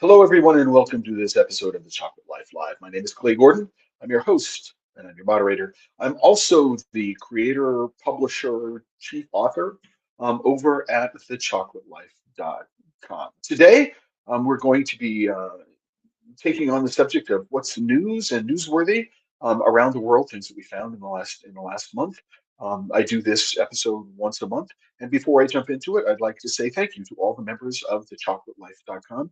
Hello, everyone, and welcome to this episode of the Chocolate Life Live. My name is Clay Gordon. I'm your host and I'm your moderator. I'm also the creator, publisher, chief author over at thechocolateLife.com. Today, we're going to be taking on the subject of what's news and newsworthy around the world, things that we found in the last month. I do this episode once a month, and before I jump into it, I'd like to say thank you to all the members of thechocolateLife.com.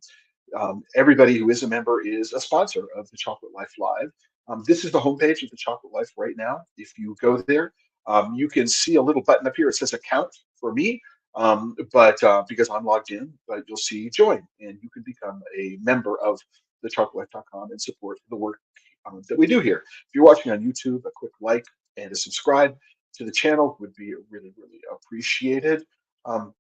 Everybody who is a member is a sponsor of the Chocolate Life Live. This is the homepage of the Chocolate Life right now. If you go there, you can see a little button up here. It says account for me, but because I'm logged in, but you'll see join, and you can become a member of thechocolateLife.com and support the work that we do here. If you're watching on YouTube, a quick like and a subscribe to the channel would be really, really appreciated. Um,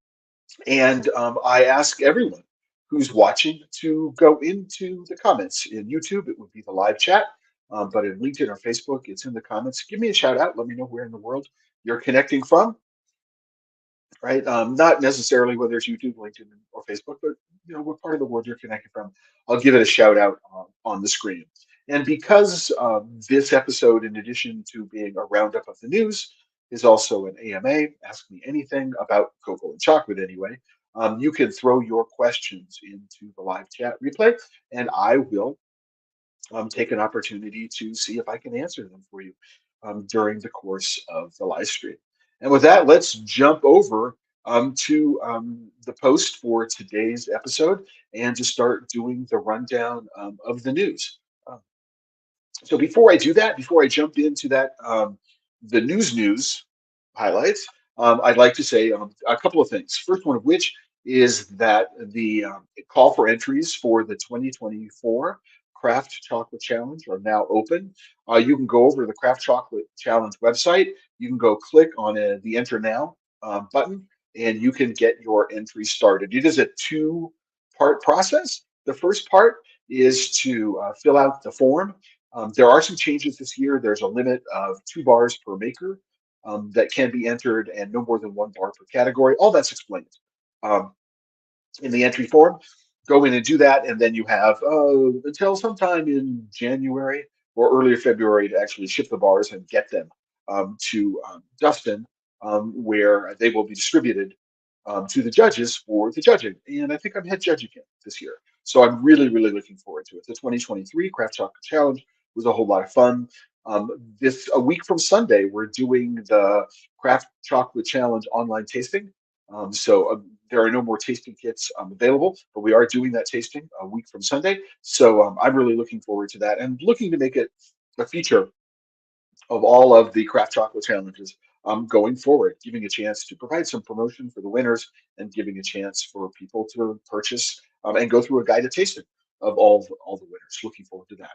and I ask everyone who's watching to go into the comments. In YouTube, it would be the live chat, but in LinkedIn or Facebook, it's in the comments. Give me a shout out. Let me know where in the world you're connecting from, right? Not necessarily whether it's YouTube, LinkedIn, or Facebook, but what part of the world you're connecting from. I'll give it a shout out on the screen. And because this episode, in addition to being a roundup of the news, is also an AMA, ask me anything about cocoa and chocolate anyway. You can throw your questions into the live chat replay, and I will take an opportunity to see if I can answer them for you during the course of the live stream. And with that, let's jump over to the post for today's episode and to start doing the rundown of the news. Um, so before I do that, before I jump into that, the news highlights, I'd like to say a couple of things. First one of which is that the call for entries for the 2024 Craft Chocolate Challenge are now open. You can go over to the Craft Chocolate Challenge website. You can go click on the Enter Now button, and you can get your entry started. It is a two-part process. The first part is to fill out the form. There are some changes this year. There's a limit of 2 bars per maker that can be entered, and no more than 1 bar per category. All that's explained um, in the entry form. Go in and do that, and then you have until sometime in January or earlier February to actually ship the bars and get them to Dustin, where they will be distributed to the judges for the judging. And I think I'm head judge again this year. So I'm really, really looking forward to it. The 2023 Craft Chocolate Challenge was a whole lot of fun. This a week from Sunday, we're doing the Craft Chocolate Challenge online tasting. So there are no more tasting kits available, but we are doing that tasting a week from Sunday. So I'm really looking forward to that and looking to make it a feature of all of the craft chocolate challenges going forward, giving a chance to provide some promotion for the winners and giving a chance for people to purchase and go through a guided tasting of all the winners. Looking forward to that.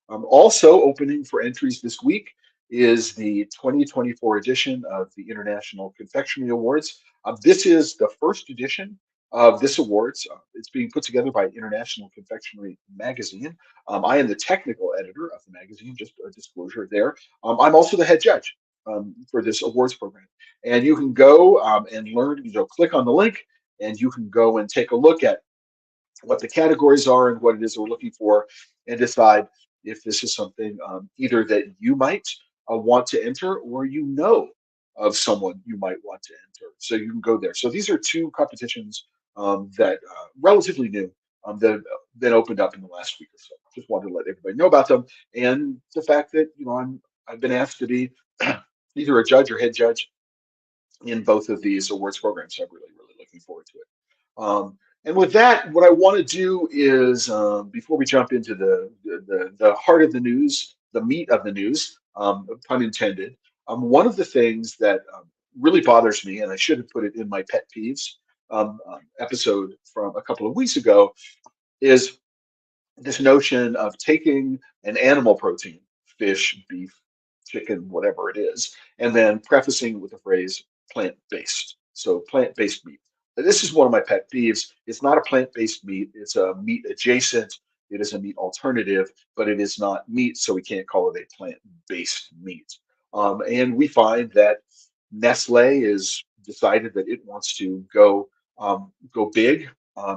Also opening for entries this week is the 2024 edition of the International Confectionery Awards. This is the first edition of this awards. It's being put together by International Confectionery Magazine. I am the technical editor of the magazine, just a disclosure there. I'm also the head judge for this awards program. And you can go and learn, click on the link, and you can go and take a look at what the categories are and what it is we're looking for, and decide if this is something either that you might want to enter, or of someone you might want to enter. So you can go there. So these are two competitions that relatively new that have been opened up in the last week or so. Just wanted to let everybody know about them, and the fact that I've been asked to be either a judge or head judge in both of these awards programs. So I'm really, really looking forward to it. And with that, what I want to do is, before we jump into the heart of the news, the meat of the news, pun intended, one of the things that really bothers me, and I should have put it in my pet peeves episode from a couple of weeks ago, is this notion of taking an animal protein, fish, beef, chicken, whatever it is, and then prefacing it with the phrase plant-based. So plant-based meat. This is one of my pet peeves. It's not a plant-based meat. It's a meat adjacent. It is a meat alternative, but it is not meat, so we can't call it a plant-based meat. And we find that Nestle is decided that it wants to go big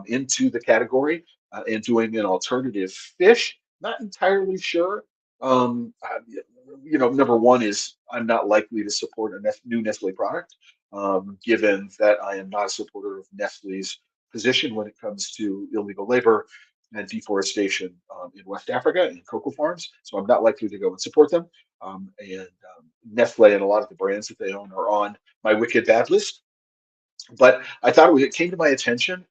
into the category and doing an alternative fish. Not entirely sure. Number one is I'm not likely to support a new Nestle product, given that I am not a supporter of Nestle's position when it comes to illegal labor and deforestation in West Africa and cocoa farms. So I'm not likely to go and support them. And Nestle and a lot of the brands that they own are on my wicked bad list. But I thought it came to my attention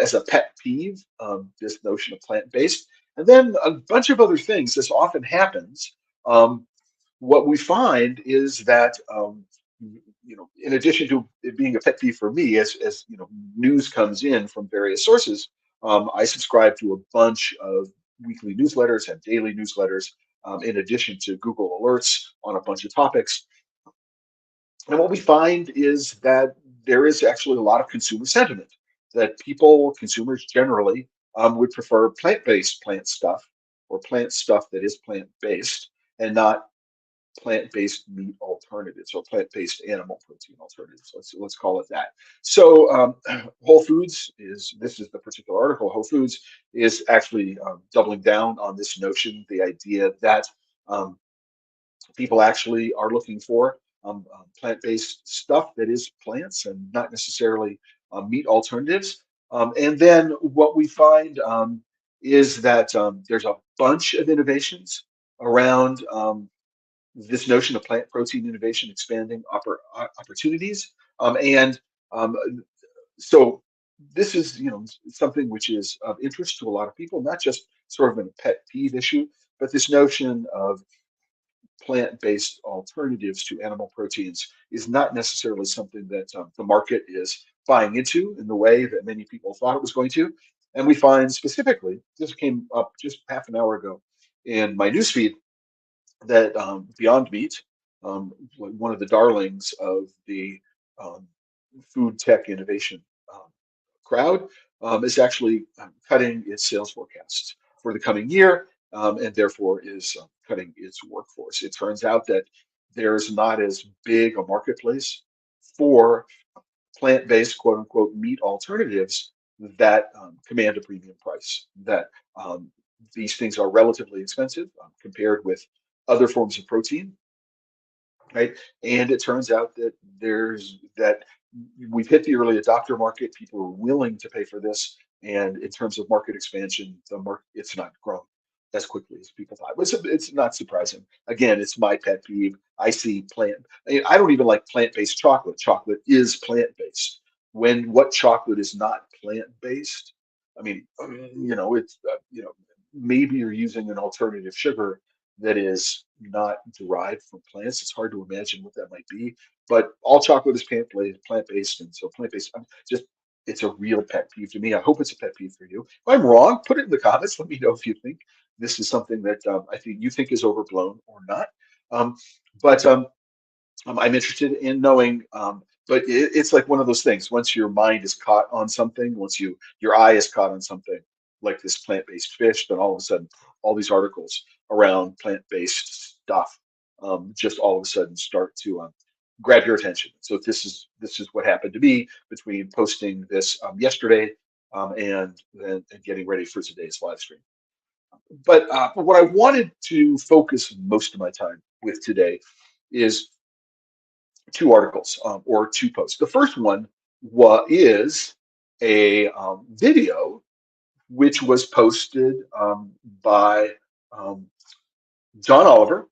as a pet peeve, this notion of plant-based, and then a bunch of other things. This often happens. Um, what we find is that in addition to it being a pet peeve for me, as news comes in from various sources, I subscribe to a bunch of weekly newsletters and daily newsletters, in addition to Google alerts on a bunch of topics. And what we find is that there is actually a lot of consumer sentiment that consumers generally, would prefer plant-based plant stuff or plant stuff that is plant-based and not plant-based meat alternatives or plant-based animal protein alternatives. Let's call it that. So Whole Foods this is the particular article. Whole Foods is actually doubling down on this notion, the idea that um, people actually are looking for plant-based stuff that is plants and not necessarily meat alternatives. And then what we find is that there's a bunch of innovations around this notion of plant protein innovation expanding opportunities. And um, so this is, something which is of interest to a lot of people, not just sort of a pet peeve issue, but this notion of plant-based alternatives to animal proteins is not necessarily something that the market is buying into in the way that many people thought it was going to. And we find specifically, this came up just half an hour ago in my newsfeed, that Beyond Meat, one of the darlings of the um, food tech innovation crowd, is actually cutting its sales forecasts for the coming year, and therefore is cutting its workforce. It turns out that there's not as big a marketplace for plant-based, quote unquote, meat alternatives that command a premium price. That these things are relatively expensive compared with other forms of protein, right? And it turns out that we've hit the early adopter market. People are willing to pay for this, and in terms of market expansion, the market it's not grown as quickly as people thought. It's not surprising. Again, it's my pet peeve. I see I don't even like plant-based chocolate. Chocolate is plant-based. What chocolate is not plant-based? I mean, it's maybe you're using an alternative sugar that is not derived from plants. It's hard to imagine what that might be, but all chocolate is plant-based, and so plant-based. Just it's a real pet peeve to me. I hope it's a pet peeve for you. If I'm wrong, put it in the comments. Let me know if you think this is something that I think you think is overblown or not. Um, but I'm interested in knowing. But it's like one of those things. Once your mind is caught on something, once your eye is caught on something like this plant-based fish, then all of a sudden, all these articles around plant-based stuff just all of a sudden start to grab your attention. So this is what happened to me between posting this yesterday and getting ready for today's live stream. But what I wanted to focus most of my time with today is two articles or two posts. The first one is a video which was posted by um, John Oliver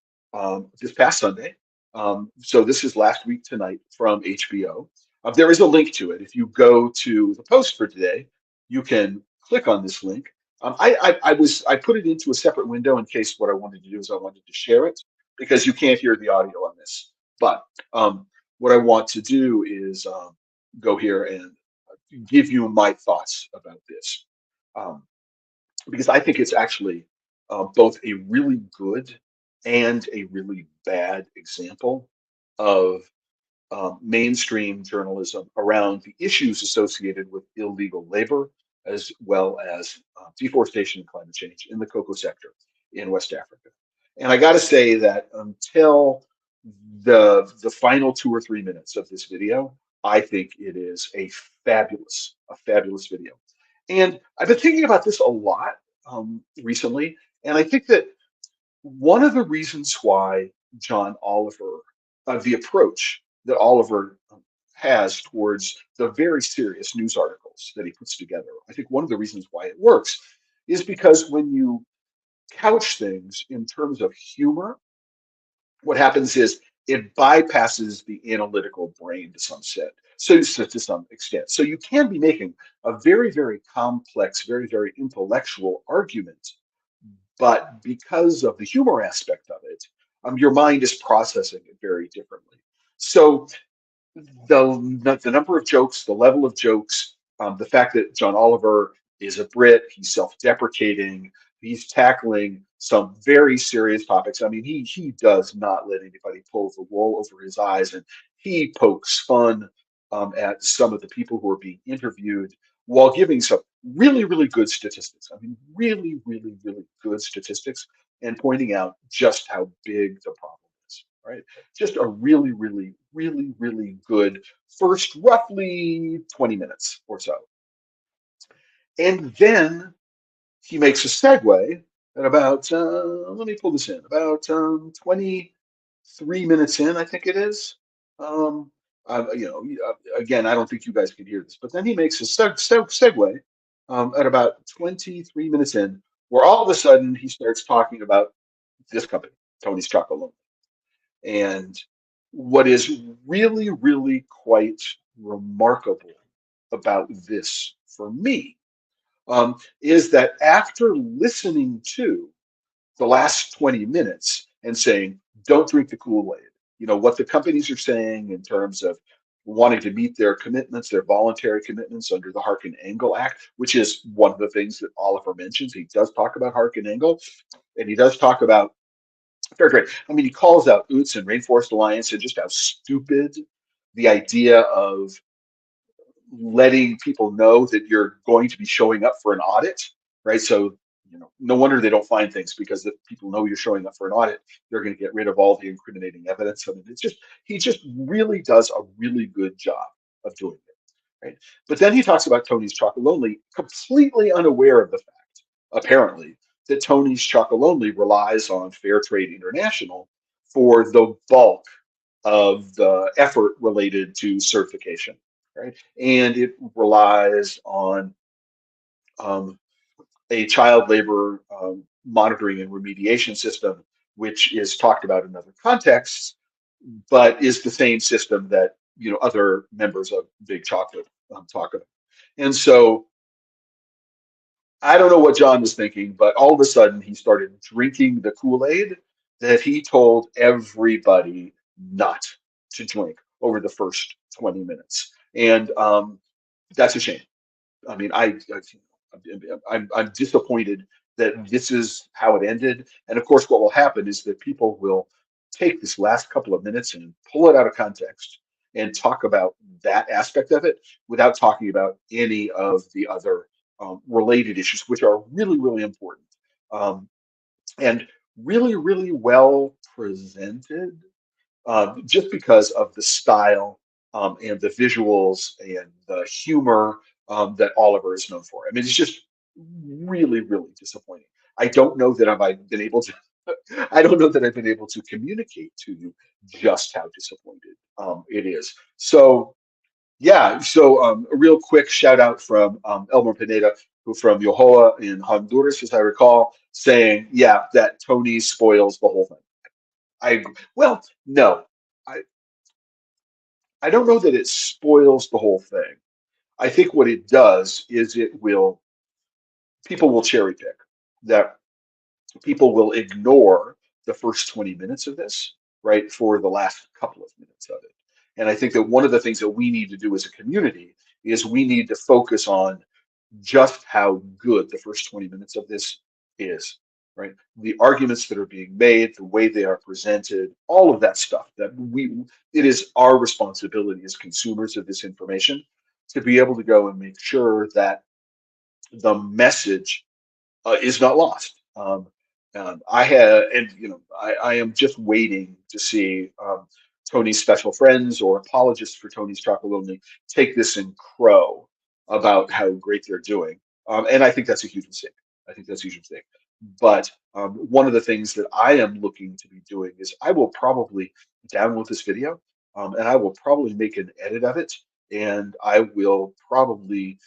this past Sunday. So this is last week tonight from HBO. There is a link to it. If you go to the post for today, you can click on this link. I put it into a separate window in case what I wanted to do is I wanted to share it because you can't hear the audio on this. But what I want to do is go here and give you my thoughts about this. Um, because I think it's actually both a really good and a really bad example of mainstream journalism around the issues associated with illegal labor, as well as deforestation and climate change in the cocoa sector in West Africa. And I got to say that until the final 2 or 3 minutes of this video, I think it is a fabulous video. And I've been thinking about this a lot recently, and I think that one of the reasons why John Oliver, the approach that Oliver has towards the very serious news articles that he puts together, I think one of the reasons why it works is because when you couch things in terms of humor, what happens is it bypasses the analytical brain to some set. So to some extent. So you can be making a very, very complex, very, very intellectual argument, but because of the humor aspect of it, your mind is processing it very differently. So the number of jokes, the level of jokes, the fact that John Oliver is a Brit, he's self-deprecating, he's tackling some very serious topics. I mean, he does not let anybody pull the wool over his eyes, and he pokes fun at some of the people who are being interviewed while giving some really, really good statistics. I mean, really, really, really good statistics, and pointing out just how big the problem is, right? Just a really, really, really, really good first roughly 20 minutes or so. And then he makes a segue at about, let me pull this in, about 23 minutes in, I think it is. Um, again, I don't think you guys can hear this, but then he makes a segue at about 23 minutes in, where all of a sudden he starts talking about this company, Tony's Chocolate. And what is really, really quite remarkable about this for me is that after listening to the last 20 minutes and saying, don't drink the Kool-Aid, what the companies are saying in terms of wanting to meet their commitments, their voluntary commitments under the Hark and Angle Act, which is one of the things that Oliver mentions. He does talk about Hark and Angle, and he does talk about fair trade. I mean, he calls out UTS and Rainforest Alliance and just how stupid the idea of letting people know that you're going to be showing up for an audit, right? So, no wonder they don't find things because if people know you're showing up for an audit, they're going to get rid of all the incriminating evidence. I mean, he just really does a really good job of doing it, right? But then he talks about Tony's Chocolonely, completely unaware of the fact, apparently, that Tony's Chocolonely relies on Fair Trade International for the bulk of the effort related to certification, right? And it relies on um, a child labor monitoring and remediation system, which is talked about in other contexts, but is the same system that other members of Big Chocolate talk about. And so I don't know what John was thinking, but all of a sudden he started drinking the Kool-Aid that he told everybody not to drink over the first 20 minutes. And that's a shame. I mean, I'm disappointed that this is how it ended. And of course, what will happen is that people will take this last couple of minutes and pull it out of context and talk about that aspect of it without talking about any of the other related issues, which are really, really important and really, really well presented just because of the style and the visuals and the humor that Oliver is known for. I mean, it's just really, really disappointing. I don't know that I've been able to. I don't know that I've been able to communicate to you just how disappointed it is. So yeah, so a real quick shout out from Elmer Pineda, who from Yohoa in Honduras, as I recall, saying, yeah, that Tony spoils the whole thing. Well, no, I, I don't know that it spoils the whole thing. I think what it does is people will cherry pick, that people will ignore the first 20 minutes of this, right, for the last couple of minutes of it. And I think that one of the things that we need to do as a community is we need to focus on just how good the first 20 minutes of this is, right? The arguments that are being made, the way they are presented, all of that stuff it is our responsibility as consumers of this information to be able to go and make sure that the message is not lost. I have, and I am just waiting to see Tony's special friends or apologists for Tony's Chocolonely take this and crow about how great they're doing. And I think that's a huge mistake. I think that's a huge mistake. But one of the things that I am looking to be doing is I will probably download this video, and I will probably make an edit of it, and I will probably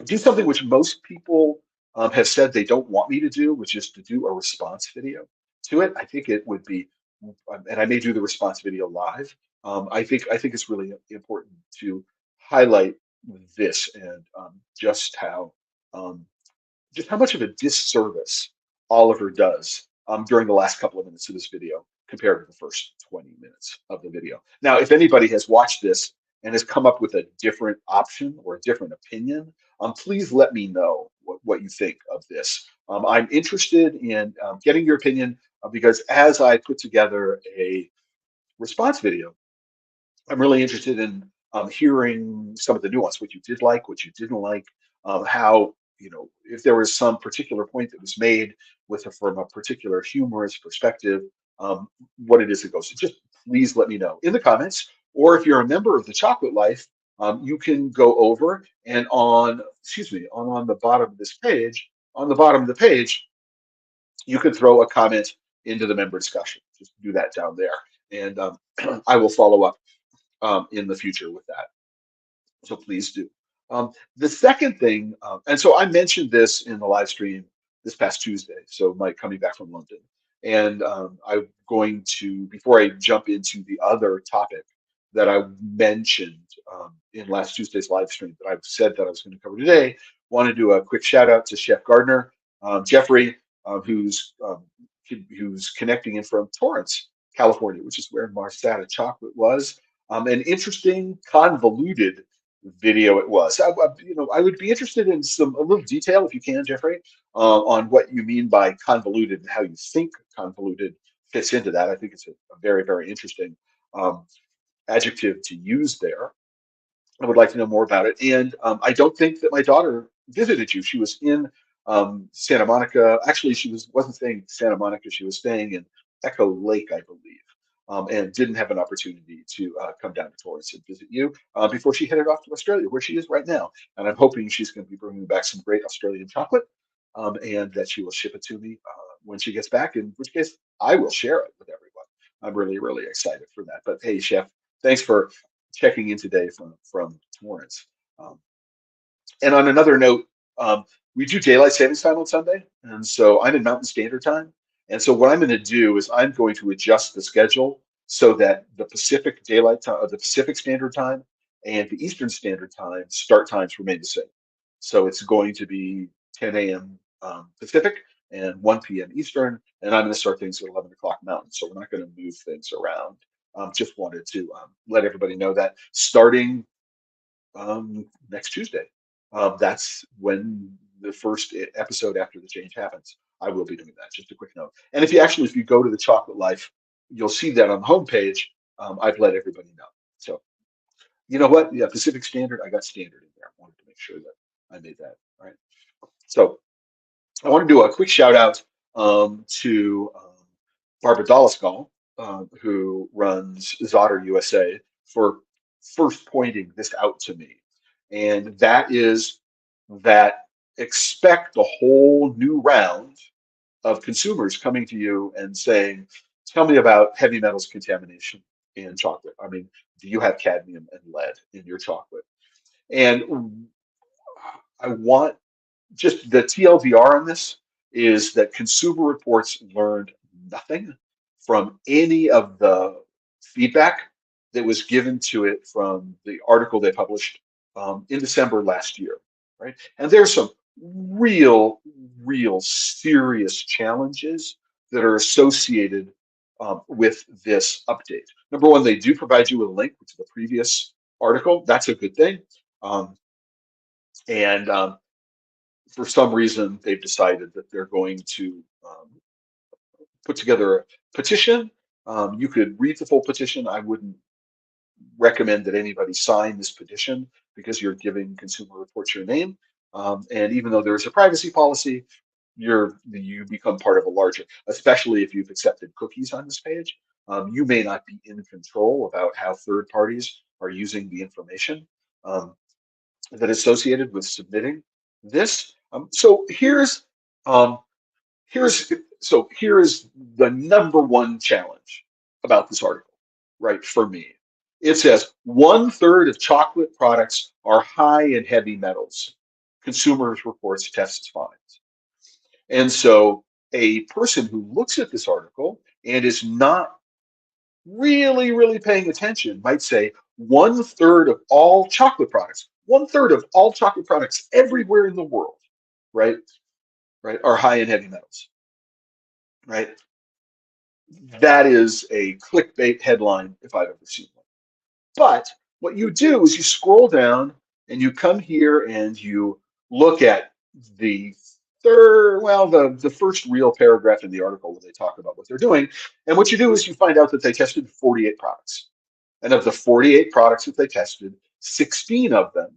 do something which most people have said they don't want me to do, which is to do a response video to it. I think it would be, and I may do the response video live. I think it's really important to highlight this and um, just how much of a disservice Oliver does during the last couple of minutes of this video compared to the first 20 minutes of the video. Now, if anybody has watched this and has come up with a different option or a different opinion, please let me know what you think of this. I'm interested in getting your opinion because as I put together a response video, I'm really interested in hearing some of the nuance, what you did like, what you didn't like, how, if there was some particular point that was made from a particular humorous perspective, um, what it is that goes. So just please let me know in the comments, or if you're a member of the Chocolate Life, you can go over and excuse me, on the bottom of this page, on the bottom of the page, you can throw a comment into the member discussion. Just do that down there, and I will follow up in the future with that. So please do. The second thing, and so I mentioned this in the live stream this past Tuesday. So Mike coming back from London, and I'm going to, before I jump into the other topic that I mentioned in last Tuesday's live stream that I've said that I was going to cover today, want to do a quick shout out to Chef Gardner, Jeffrey, who's connecting in from Torrance, California, which is where Marsata Chocolate was. An interesting, convoluted video it was. I would be interested in a little detail, if you can, Jeffrey, on what you mean by convoluted and how you think convoluted fits into that. I think it's a very, very interesting um, adjective to use there. I would like to know more about it. And I don't think that my daughter visited you. She was in Santa Monica. Actually, wasn't staying in Santa Monica. She was staying in Echo Lake, I believe, and didn't have an opportunity to come down to Torrance and visit you before she headed off to Australia, where she is right now. And I'm hoping she's going to be bringing back some great Australian chocolate, and that she will ship it to me when she gets back. In which case, I will share it with everyone. I'm really, really excited for that. But hey, Chef, thanks for checking in today from Torrance. Um, and on another note, we do daylight savings time on Sunday, and so I'm in Mountain Standard Time. And so what I'm going to do is I'm going to adjust the schedule so that the Pacific Daylight Time, the Pacific Standard Time, and the Eastern Standard Time start times remain the same. So it's going to be 10 a.m. Pacific and 1 p.m. Eastern, and I'm going to start things at 11 o'clock Mountain. So we're not going to move things around. Just wanted to let everybody know that starting next Tuesday. That's when the first episode after the change happens. I will be doing that. Just a quick note. And if you go to the Chocolate Life, you'll see that on the homepage. I've let everybody know. So you know what? Yeah, Pacific Standard. I got Standard in there. I wanted to make sure that I made that. All right. So I want to do a quick shout out to Barbara Dolliscall, who runs Zotter USA, for first pointing this out to me. And that is that expect a whole new round of consumers coming to you and saying, tell me about heavy metals contamination in chocolate. I mean, do you have cadmium and lead in your chocolate? And I want just the TLDR on this is that Consumer Reports learned nothing from any of the feedback that was given to it from the article they published in December last year, right? And there's some real, real serious challenges that are associated with this update. Number one, they do provide you with a link to the previous article. That's a good thing. Um, and For some reason, they've decided that they're going to put together a petition. You could read the full petition. I wouldn't recommend that anybody sign this petition because you're giving Consumer Reports your name. And even though there is a privacy policy, you become part of a larger, especially if you've accepted cookies on this page. You may not be in control about how third parties are using the information that is associated with submitting this. So um, here's here is the number one challenge about this article, right? For me, it says 1/3 of chocolate products are high in heavy metals. Consumers Reports tests finds. And so a person who looks at this article and is not really paying attention might say 1/3 of all chocolate products, 1/3 of all chocolate products everywhere in the world, right, right, are high in heavy metals, right? That is a clickbait headline if I've ever seen one. But what you do is you scroll down and you come here and you look at the the first real paragraph in the article where they talk about what they're doing. And what you do is you find out that they tested 48 products. And of the 48 products that they tested, 16 of them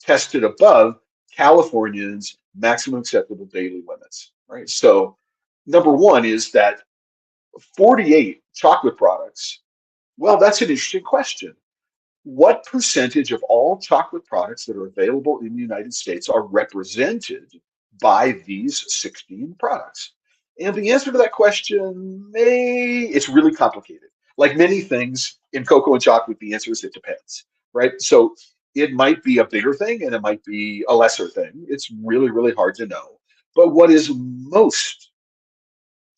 tested above California's maximum acceptable daily limits, right? So number one is that 48 chocolate products. Well, that's an interesting question. What percentage of all chocolate products that are available in the United States are represented by these 16 products? And the answer to that question it's really complicated. Like many things in cocoa and chocolate, the answer is it depends, right? So it might be a bigger thing and it might be a lesser thing. It's really hard to know. But what is most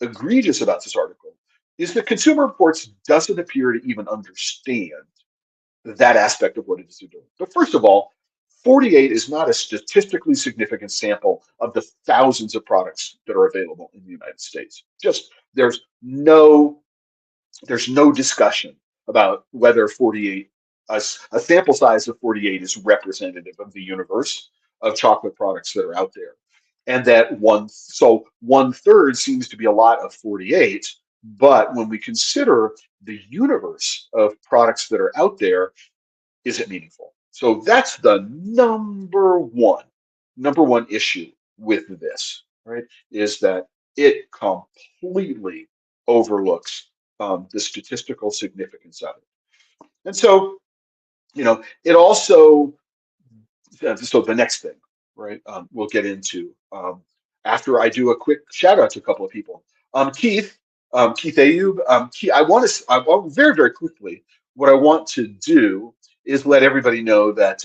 egregious about this article is that Consumer Reports doesn't appear to even understand that aspect of what it is they're doing. But first of all, 48 is not a statistically significant sample of the thousands of products that are available in the United States. Just there's no discussion about whether 48 a sample size of 48 is representative of the universe of chocolate products that are out there. And that 1/3 seems to be a lot of 48, but when we consider the universe of products that are out there, is it meaningful? So that's the number one issue with this, right? Is that it completely overlooks the statistical significance of it. And so, it also, so the next thing, right, we'll get into after I do a quick shout out to a couple of people. Keith Ayub, I want very quickly, what I want to do is let everybody know that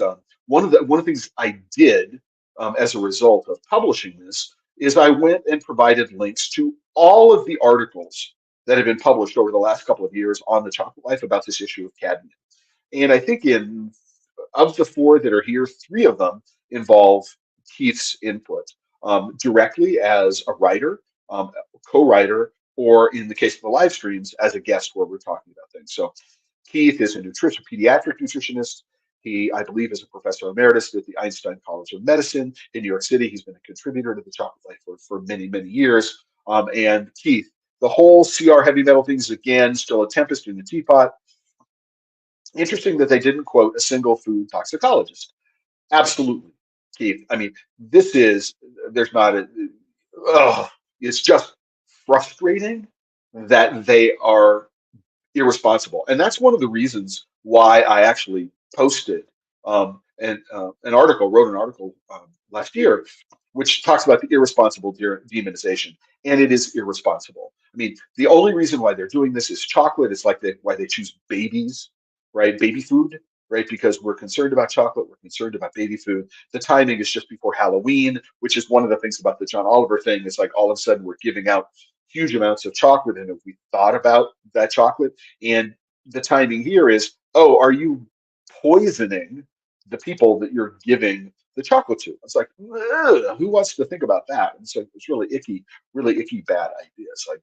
one of the things I did as a result of publishing this is I went and provided links to all of the articles that have been published over the last couple of years on the Chocolate Life about this issue of cadmium. And I think of the four that are here, three of them involve Keith's input directly as a writer, co-writer, or in the case of the live streams, as a guest where we're talking about things. So Keith is a pediatric nutritionist. He, I believe, is a professor emeritus at the Einstein College of Medicine in New York City. He's been a contributor to the Chocolate Life for many years. And Keith, the whole CR heavy metal thing is again still a tempest in the teapot. Interesting that they didn't quote a single food toxicologist. Absolutely, Keith. I mean, this is there's not a. Oh, it's just frustrating that they are irresponsible, and that's one of the reasons why I actually posted wrote an article last year, which talks about the irresponsible demonization, and it is irresponsible. I mean, the only reason why they're doing this is chocolate. It's like why they choose babies, right? Baby food, right? Because we're concerned about chocolate, we're concerned about baby food. The timing is just before Halloween, which is one of the things about the John Oliver thing. It's like all of a sudden we're giving out huge amounts of chocolate, and if we thought about that chocolate, and the timing here is, oh, are you poisoning the people that you're giving the chocolate to? It's like, ugh, who wants to think about that? And so it's really icky, bad ideas. Like,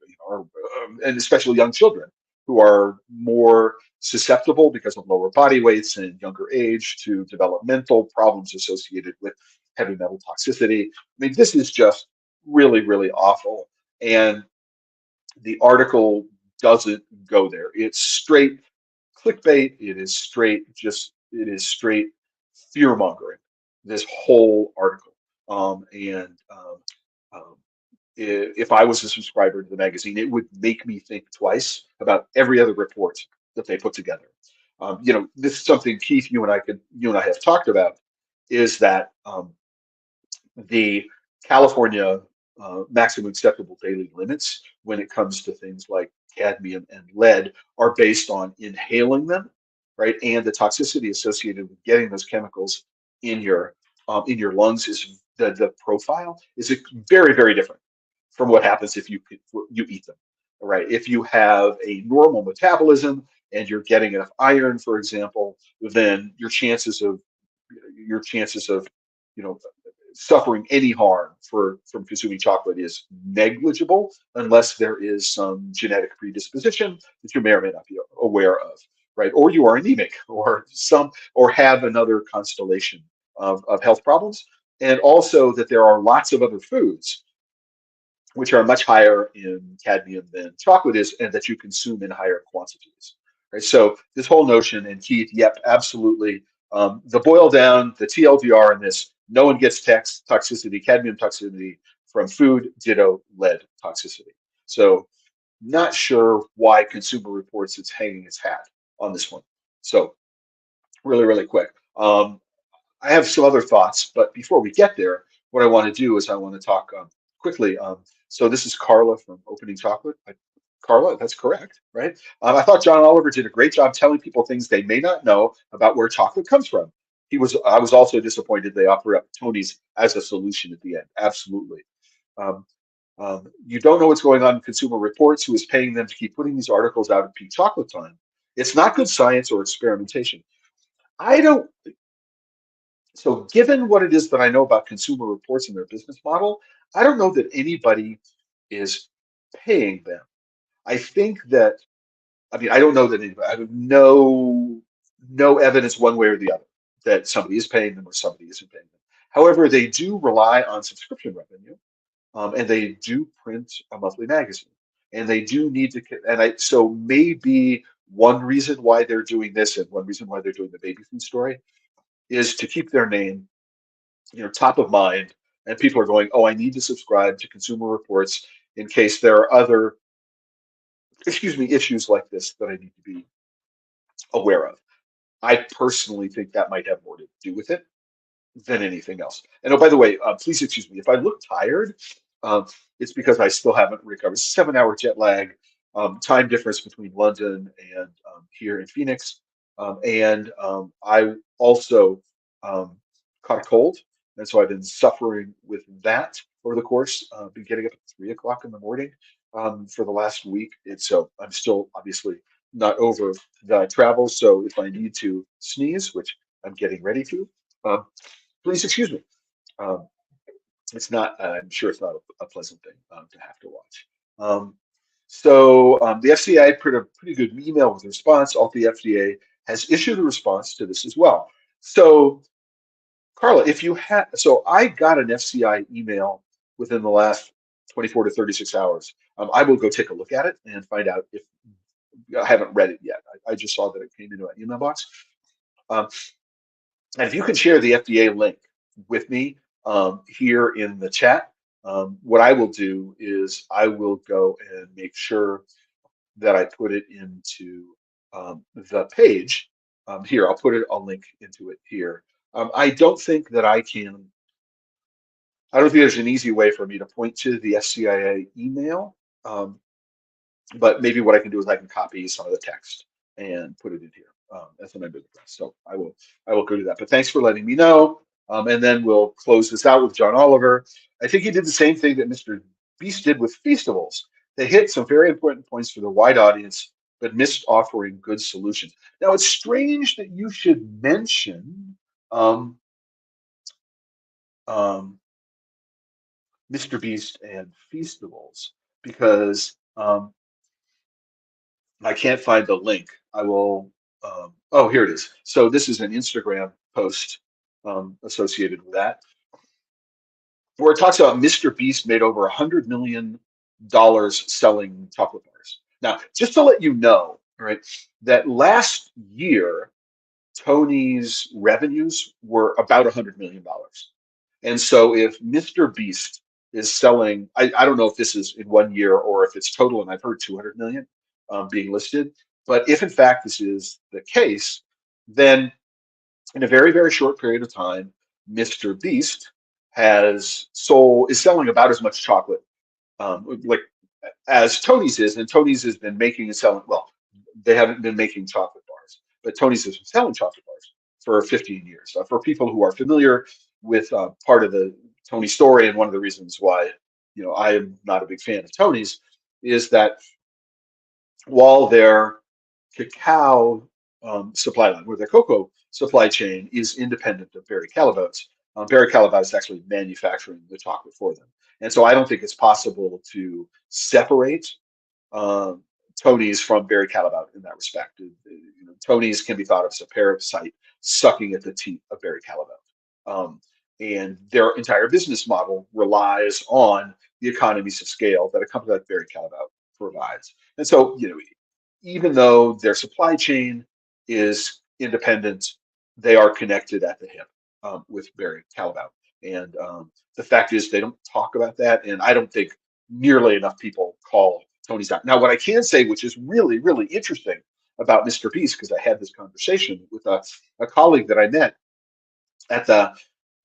and especially young children who are more susceptible because of lower body weights and younger age to developmental problems associated with heavy metal toxicity. I mean, this is just really awful. And the article doesn't go there. It's straight clickbait. It is straight fear mongering. This whole article. And if I was a subscriber to the magazine, it would make me think twice about every other report that they put together. This is something, Keith, you and I have talked about, is that The California maximum acceptable daily limits when it comes to things like cadmium and lead are based on inhaling them, right? And the toxicity associated with getting those chemicals in your lungs is the profile is very, very different from what happens if you eat them, right? If you have a normal metabolism and you're getting enough iron, for example, then your chances of you know suffering any harm from consuming chocolate is negligible unless there is some genetic predisposition that you may or may not be aware of, right? Or you are anemic or have another constellation of health problems. And also that there are lots of other foods which are much higher in cadmium than chocolate is, and that you consume in higher quantities. Right. So this whole notion, and Keith, yep, absolutely. The boil down, the TLDR in this, no one gets toxicity, cadmium toxicity from food, ditto lead toxicity. So not sure why Consumer Reports is hanging its hat on this one. So really, really quick. I have some other thoughts, but before we get there, what I want to do is I want to talk quickly. So this is Carla from Opening Chocolate. Carla, that's correct, right? I thought John Oliver did a great job telling people things they may not know about where chocolate comes from. I was also disappointed they offer up Tony's as a solution at the end. Absolutely. Um, you don't know what's going on in Consumer Reports, who is paying them to keep putting these articles out at peak chocolate time. It's not good science or experimentation. I don't So, given what it is that I know about Consumer Reports and their business model, I don't know that anybody is paying them. I think that, I mean, I don't know that anybody, I have no evidence one way or the other that somebody is paying them or somebody isn't paying them. However, they do rely on subscription revenue, and they do print a monthly magazine, and they do need to, so maybe one reason why they're doing this and one reason why they're doing the baby food story is to keep their name top of mind, and people are going, oh, I need to subscribe to Consumer Reports in case there are other, excuse me, issues like this that I need to be aware of. I personally think that might have more to do with it than anything else. And oh, by the way, please excuse me if I look tired. Um, it's because I still haven't recovered. 7 hour jet lag, time difference between London and here in Phoenix, and I also um, caught a cold, and so I've been suffering with that over the course. Been getting up at 3 o'clock in the morning for the last week. So I'm still obviously not over the travel. So if I need to sneeze, which I'm getting ready to. Um, Please excuse me. Um, it's not. I'm sure it's not a pleasant thing to have to watch. Um, the FCI put a pretty good email with a response. All the FDA has issued a response to this as well. So, Carla, if you had, so I got an FCI email within the last 24 to 36 hours. I will go take a look at it and find out if I haven't read it yet. I just saw that it came into my email box. Um, And if you can share the FDA link with me here in the chat, what I will do is I will go and make sure that I put it into the page. Here, I'll link into it here. I don't think that I don't think there's an easy way for me to point to the SCIA email. But maybe what I can do is I can copy some of the text and put it in here as a member of the press. So I will go do that. But thanks for letting me know. And then we'll close this out with John Oliver. I think he did the same thing that Mr. Beast did with Feastables. They hit some very important points for the wide audience, but missed offering good solutions. Now it's strange that you should mention um, um, Mr. Beast and Feastables because I can't find the link. I will. Oh, here it is. So this is an Instagram post associated with that, where it talks about Mr. Beast made over $100 million selling chocolate bars. Now, just to let you know, right, that last year Tony's revenues were about $100 million. And so if Mr. Beast is selling, I don't know if this is in 1 year or if it's total, and I've heard 200 million being listed. But if in fact this is the case, then in a very, very short period of time, Mr. Beast is selling about as much chocolate like as Tony's is, and Tony's has been making and selling. Well, they haven't been making chocolate bars, but Tony's has been selling chocolate bars for 15 years. For people who are familiar with part of the Tony story, and one of the reasons why I am not a big fan of Tony's is that while their cacao supply line, where their cocoa supply chain is independent of Barry Callebaut's. Barry Callebaut is actually manufacturing the chocolate for them. And so I don't think it's possible to separate um, Tony's from Barry Callebaut in that respect. Tony's can be thought of as a parasite sucking at the teeth of Barry Callebaut. And their entire business model relies on the economies of scale that a company like Barry Callebaut provides. And so, even though their supply chain is independent, they are connected at the hip with Barry Callebaut. And the fact is, they don't talk about that. And I don't think nearly enough people call Tony's out. Now, what I can say, which is really, really interesting about Mr. Beast, because I had this conversation with a colleague that I met at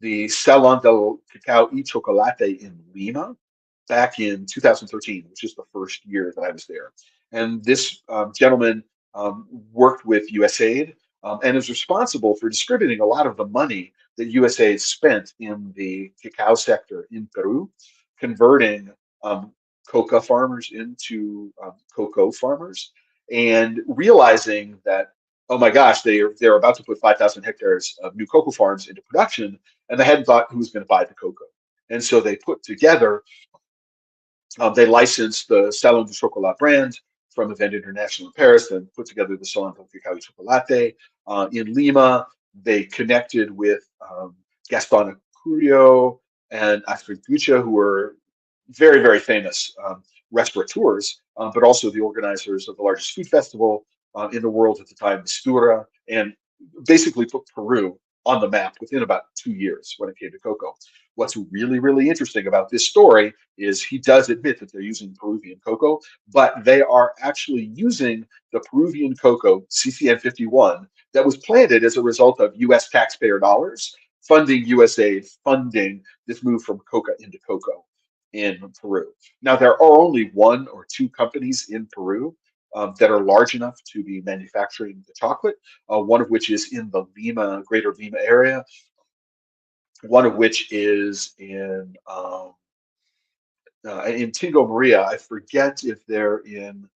the Salon del Cacao y Chocolate in Lima back in 2013, which is the first year that I was there. And this gentleman worked with USAID and is responsible for distributing a lot of the money that USAID spent in the cacao sector in Peru, converting coca farmers into cocoa farmers, and realizing that, oh my gosh, they're about to put 5,000 hectares of new cocoa farms into production, and they hadn't thought who was going to buy the cocoa. And so they put together, they licensed the Salon du Chocolat brand from Event International in Paris, and put together the Salon del Cacao y Chocolate in Lima. They connected with Gaston Acurio and Astrid Gucha, who were very, very famous restaurateurs, but also the organizers of the largest food festival in the world at the time, Mistura, and basically put Peru on the map within about 2 years when it came to cocoa. What's really, really interesting about this story is he does admit that they're using Peruvian cocoa, but they are actually using the Peruvian cocoa, CCN 51, that was planted as a result of US taxpayer dollars funding USAID, funding this move from coca into cocoa in Peru. Now, there are only one or two companies in Peru that are large enough to be manufacturing the chocolate, one of which is in the Lima, greater Lima area, one of which is in Tingo Maria. I forget if they're in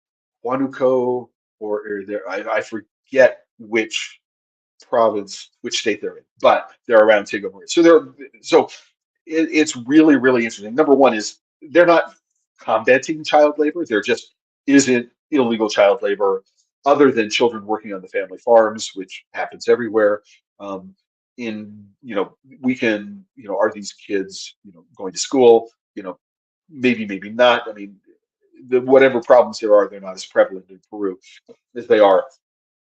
Huánuco or they're, I forget which province, which state they're in, but they're around Tingo Maria. It's really, really interesting. Number one is they're not combating child labor. There just isn't illegal child labor other than children working on the family farms, which happens everywhere. Um, we can, are these kids, going to school? Maybe, maybe not. I mean, whatever problems there are, they're not as prevalent in Peru as they are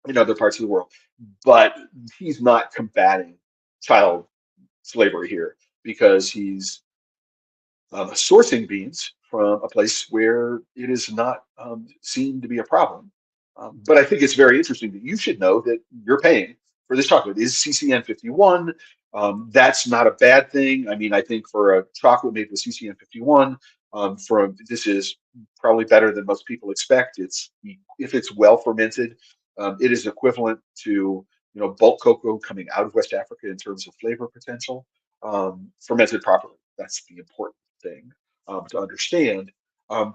in other parts of the world. But he's not combating child slavery here because he's sourcing beans from a place where it is not seen to be a problem. But I think it's very interesting that you should know that you're paying for this chocolate. It is CCN 51. That's not a bad thing. I mean, I think for a chocolate made with CCN 51, this is probably better than most people expect. If it's well fermented, it is equivalent to bulk cocoa coming out of West Africa in terms of flavor potential, fermented properly. That's the important thing to understand. Um,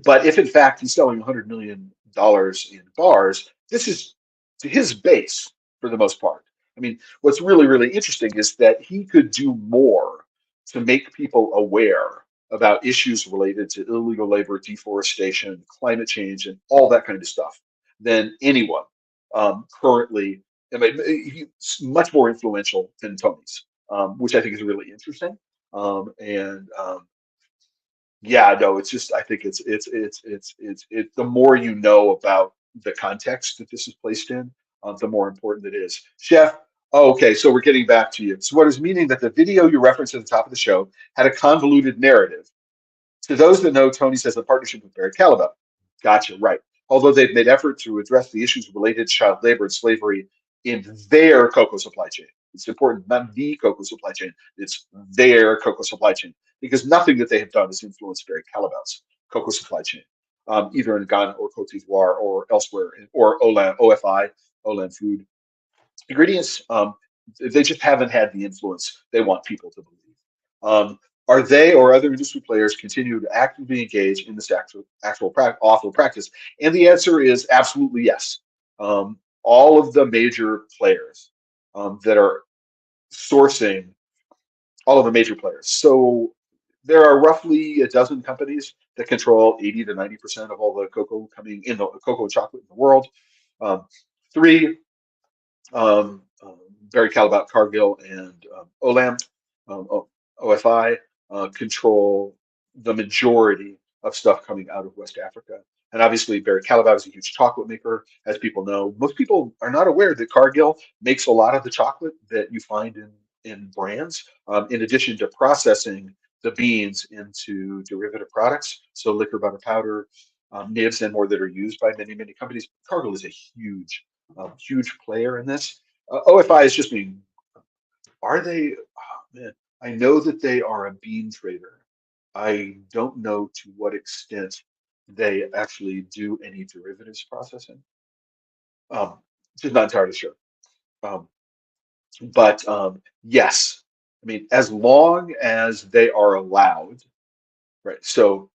but if in fact he's selling $100 million in bars, this is to his base for the most part. I mean, what's really, really interesting is that he could do more to make people aware about issues related to illegal labor, deforestation, climate change, and all that kind of stuff than anyone currently. I mean, he's much more influential than Tony's, which I think is really interesting. And Yeah, no, it's just I think the more you know about the context that this is placed in, the more important it is. Chef, oh, okay, so we're getting back to you. So what is meaning that the video you referenced at the top of the show had a convoluted narrative. To those that know, Tony says the partnership with Barry Callebaut. Gotcha, right. Although they've made effort to address the issues related to child labor and slavery in their cocoa supply chain. It's important, not the cocoa supply chain. It's their cocoa supply chain because nothing that they have done has influenced Barry Callebaut's cocoa supply chain, either in Ghana or Cote d'Ivoire or elsewhere, or Olan, OFI, Olan Food Ingredients. They just haven't had the influence they want people to believe. Are they or other industry players continue to actively engage in this awful practice? And the answer is absolutely yes. All of the major players that are sourcing, all of the major players. So there are roughly a dozen companies that control 80 to 90% of all the cocoa coming in the cocoa chocolate in the world. Um, Three, Barry Callebaut, Cargill, and Olam, OFI, control the majority of stuff coming out of West Africa. And obviously, Barry Callebaut is a huge chocolate maker, as people know. Most people are not aware that Cargill makes a lot of the chocolate that you find in brands, in addition to processing the beans into derivative products, so liquor, butter, powder, nibs, and more that are used by many, many companies. Cargill is a huge player in this. OFI is just being, are they? Oh, man, I know that they are a bean trader. I don't know to what extent they actually do any derivatives processing. Just not entirely sure. Um, but yes, I mean, as long as they are allowed, right? So,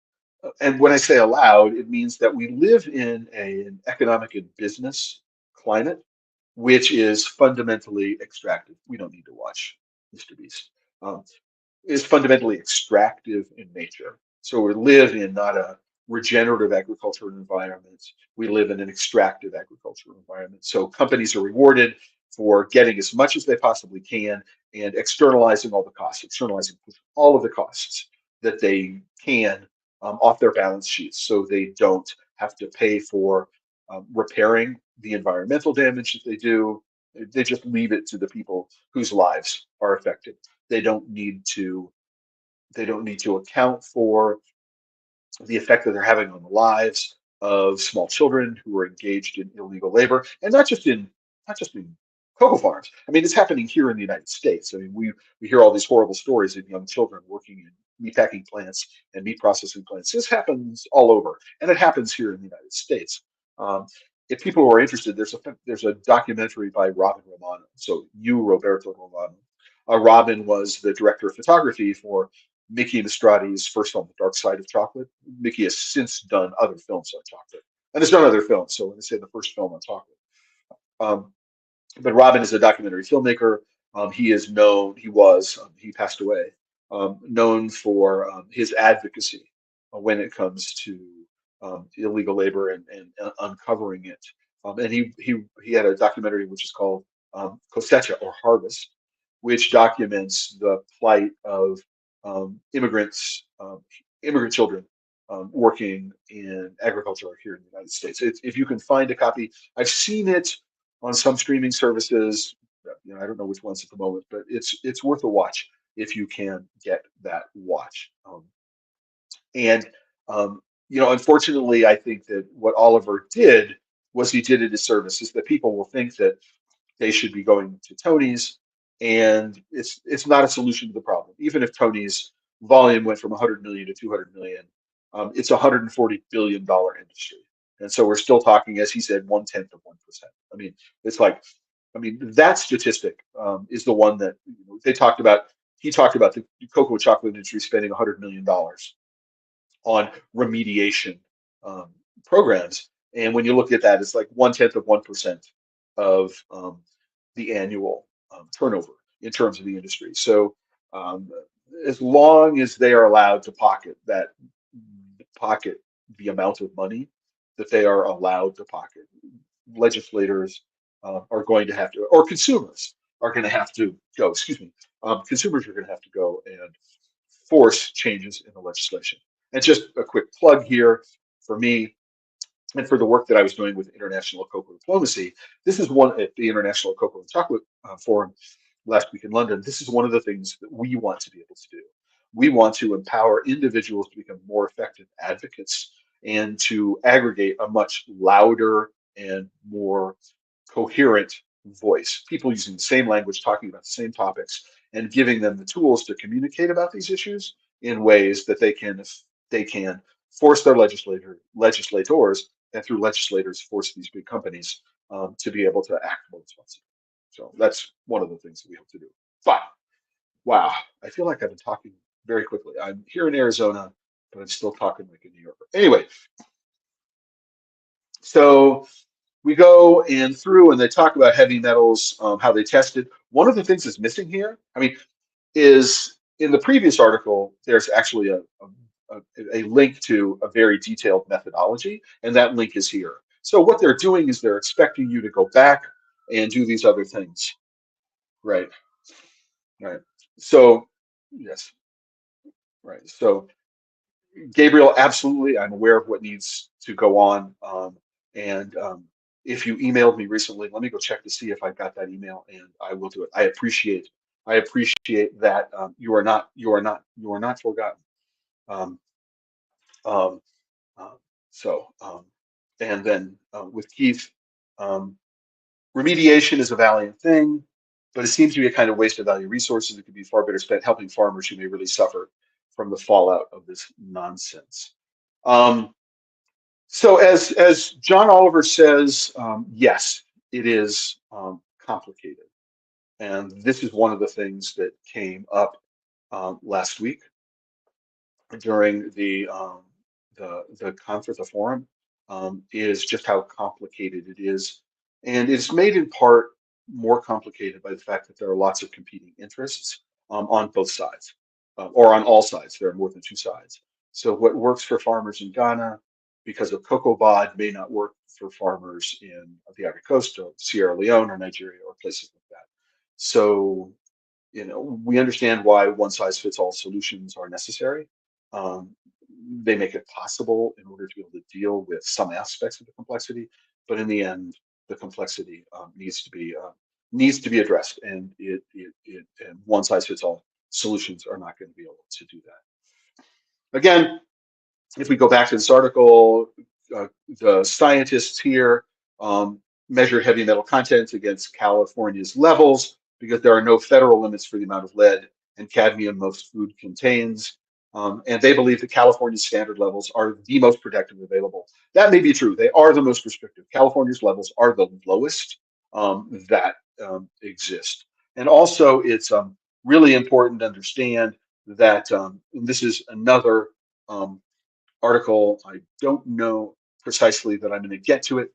and when I say allowed, it means that we live in an economic and business climate which is fundamentally extractive. We don't need to watch Mr. Beast. Um, is fundamentally extractive in nature. So we live in not a regenerative agricultural environment. We live in an extractive agricultural environment. So companies are rewarded for getting as much as they possibly can and externalizing all the costs, externalizing all of the costs that they can off their balance sheets so they don't have to pay for repairing the environmental damage that they do. They just leave it to the people whose lives are affected. They don't need to they don't need to account for the effect that they're having on the lives of small children who are engaged in illegal labor, and not just in cocoa farms. I mean, it's happening here in the United States. I mean, we hear all these horrible stories of young children working in meatpacking plants and meat processing plants. This happens all over, and it happens here in the United States. Um, if people are interested, there's a documentary by Robin Romano. So you, Roberto Romano. Robin was the director of photography for Mickey Mastrati's first film, The Dark Side of Chocolate. Mickey has since done other films on chocolate, and has done other films. So when they say the first film on chocolate, um, but Robin is a documentary filmmaker. He is known. He passed away. Known for his advocacy when it comes to illegal labor and uncovering it. And he had a documentary which is called Cosecha or Harvest, which documents the plight of immigrant children working in agriculture here in the United States. If you can find a copy, I've seen it on some streaming services. I don't know which ones at the moment, but it's worth a watch if you can get that watch. And unfortunately, I think that what Oliver did was he did a disservice. Is that people will think that they should be going to Tony's, and it's not a solution to the problem. Even if Tony's volume went from 100 million to 200 million, it's a $140 billion industry, and so we're still talking, as he said, 1/10 of 1%. I mean, it's like, I mean, that statistic is the one that they talked about. He talked about the cocoa chocolate industry spending $100 million on remediation um, programs. And when you look at that, it's like 1/10 of 1% of the annual turnover in terms of the industry. So um, as long as they are allowed to pocket the amount of money that they are allowed to pocket, legislators are going to have to, or consumers are going to have to go, excuse me, consumers are going to have to go and force changes in the legislation. And just a quick plug here for me and for the work that I was doing with international cocoa diplomacy. This is one at the International Cocoa and Chocolate Forum last week in London. This is one of the things that we want to be able to do. We want to empower individuals to become more effective advocates and to aggregate a much louder and more coherent voice, people using the same language, talking about the same topics, and giving them the tools to communicate about these issues in ways that they can force their legislators, and through legislators force these big companies to be able to act more responsibly. So that's one of the things that we hope to do. But wow, I feel like I've been talking very quickly. I'm here in Arizona, but I'm still talking like a New Yorker. Anyway, so we go in through and they talk about heavy metals, how they tested. One of the things that's missing here, I mean, is in the previous article, there's actually a link to a very detailed methodology, and that link is here. So what they're doing is they're expecting you to go back and do these other things. Right, right. So, yes, right. So Gabriel, absolutely. I'm aware of what needs to go on. And if you emailed me recently, let me go check to see if I got that email, and I will do it. I appreciate that you are not forgotten. Um, um, uh, so, and then with Keith, um, remediation is a valiant thing, but it seems to be a kind of waste of value resources that could be far better spent helping farmers who may really suffer from the fallout of this nonsense. Um, so as John Oliver says, yes, it is complicated. And this is one of the things that came up last week during the conference, the forum, is just how complicated it is, and it's made in part more complicated by the fact that there are lots of competing interests on both sides, or on all sides. There are more than two sides. So what works for farmers in Ghana, because of cocoa bod, may not work for farmers in the Ivory Coast or Sierra Leone or Nigeria or places like that. So we understand why one size fits all solutions are necessary. Um, they make it possible in order to be able to deal with some aspects of the complexity, but in the end, the complexity needs to be addressed, and and one size fits all solutions are not going to be able to do that. Again, if we go back to this article, the scientists here um, measured heavy metal content against California's levels because there are no federal limits for the amount of lead and cadmium most food contains. And they believe that California's standard levels are the most protective available. That may be true. They are the most restrictive. California's levels are the lowest that exist. And also, it's really important to understand that this is another um, article. I don't know precisely that I'm going to get to it